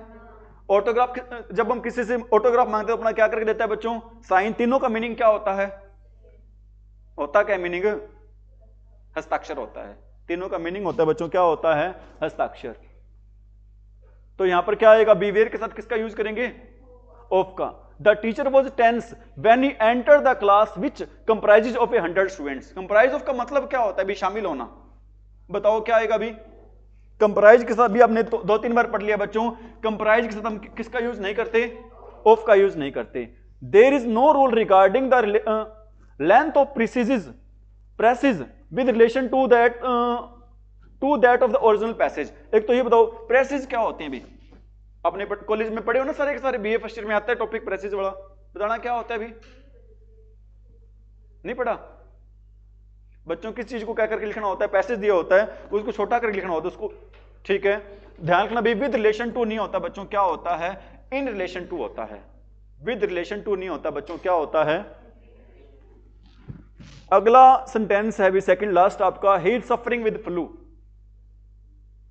ऑटोग्राफ। जब हम किसी से ऑटोग्राफ मांगते हैं तो अपना क्या करके देता है बच्चों, साइन। तीनों का मीनिंग क्या होता है, होता क्या मीनिंग, हस्ताक्षर होता है। तीनों का मीनिंग होता है बच्चों क्या होता है, हस्ताक्षर। तो यहां पर क्या आएगा, बीवेयर के साथ किसका यूज करेंगे, ऑफ का। The teacher was tense when he enter the class which comprises of 100 students. Comprise of का मतलब क्या होता है, भी शामिल होना। बताओ क्या आएगा अभी, कंप्राइज के साथ भी आपने दो तीन बार पढ़ लिया बच्चों, कंप्राइज के साथ हम किसका यूज नहीं करते, ऑफ का यूज नहीं करते। There is no rule regarding the length of precis with relation to that of the original passage. एक तो ये बताओ प्रेसेज क्या होते हैं, भी अपने कॉलेज में पढ़े हो ना सारे के सारे, बीए फर्स्ट ईयर में आता है टॉपिक प्रेसेज वाला, बताना क्या होता है, अभी नहीं पढ़ा बच्चों। किस चीज को क्या करके लिखना होता है, पैसेज दिया होता है उसको छोटा करके लिखना होता है उसको। ठीक है, ध्यान रखना भी, विद रिलेशन टू नहीं होता बच्चों, क्या होता है, इन रिलेशन टू होता है। विद रिलेशन टू नहीं होता बच्चों, क्या होता है। अगला सेंटेंस है भी सेकंड लास्ट आपका, he is suffering with flu.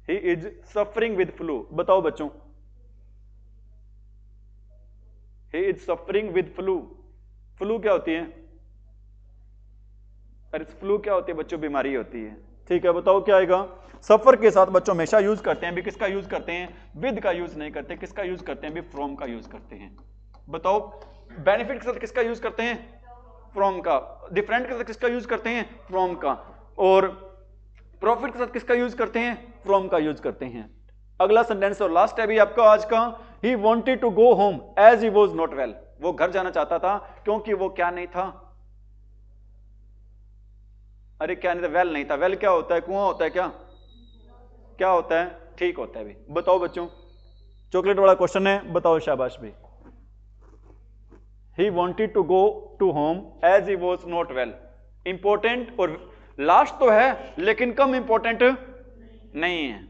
He is suffering with flu. बताओ बच्चों, he is suffering with flu. Flu क्या होती है, अरे फ्लू क्या होती है बच्चों, बीमारी होती है। ठीक है, बताओ क्या आएगा, सफर के साथ बच्चों हमेशा यूज करते हैं भी किसका यूज करते हैं, विद का यूज नहीं करते, किसका यूज करते हैं भी, फ्रॉम का यूज करते हैं। बताओ बेनिफिट के साथ किसका यूज करते हैं, फ्रॉम का। डिफरेंट के साथ किसका यूज करते हैं, फ्रॉम का। और प्रॉफिट के साथ किसका यूज करते हैं, फ्रॉम का यूज करते हैं। अगला सेंटेंस और लास्ट है भी आपका आज का, he wanted to go home as he was not well. वो घर जाना चाहता था क्योंकि वो क्या नहीं था, अरे क्या नहीं था, वेल नहीं था। वेल क्या होता है, कुआं होता है क्या, क्या होता है, ठीक होता है भी। बताओ बच्चों, चॉकलेट वाला क्वेश्चन है, बताओ शाबाश भाई। He wanted to go to home as he was not well. Important और लास्ट तो है लेकिन कम इंपॉर्टेंट नहीं है।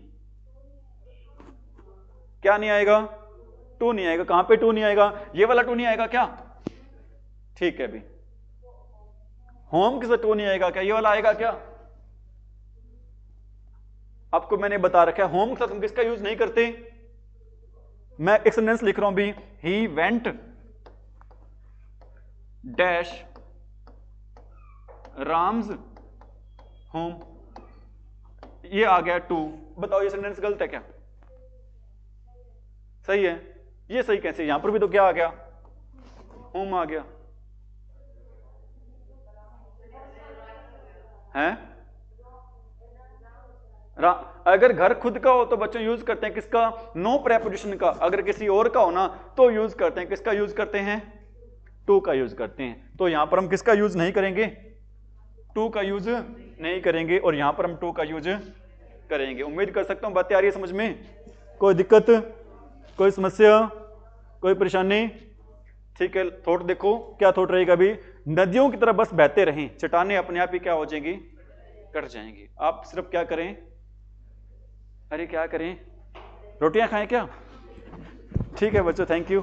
क्या नहीं आएगा, टू नहीं आएगा। कहां पे टू नहीं आएगा, ये वाला टू नहीं आएगा क्या, ठीक है भी। होम के साथ टू नहीं आएगा क्या, ये वाला आएगा क्या। आपको मैंने बता रखा है होम के साथ हम किसका यूज नहीं करते। मैं एक सेंटेंस लिख रहा हूं भी, he went dash Ram's home, ये आ गया टू। बताओ ये सेंटेंस गलत है क्या, सही है। ये सही कैसे, यहां पर भी तो क्या आ गया, होम आ गया है। अगर घर खुद का हो तो बच्चों यूज करते हैं किसका, नो प्रेपोजिशन का। अगर किसी और का हो ना तो यूज करते हैं किसका, यूज करते हैं टू का यूज करते हैं। तो यहां पर हम किसका यूज नहीं करेंगे, टू का यूज नहीं करेंगे, और यहां पर हम टू का यूज करेंगे। उम्मीद कर सकता हूं बातें आ रही है समझ में, कोई दिक्कत, कोई समस्या, कोई परेशानी। ठीक है, थॉट देखो क्या थॉट रहेगा अभी, नदियों की तरह बस बहते रहें, चट्टानें अपने आप ही क्या हो जाएंगी, कट जाएंगी। आप सिर्फ क्या करें, अरे क्या करें, रोटियां खाएं क्या? ठीक है बच्चों, थैंक यू।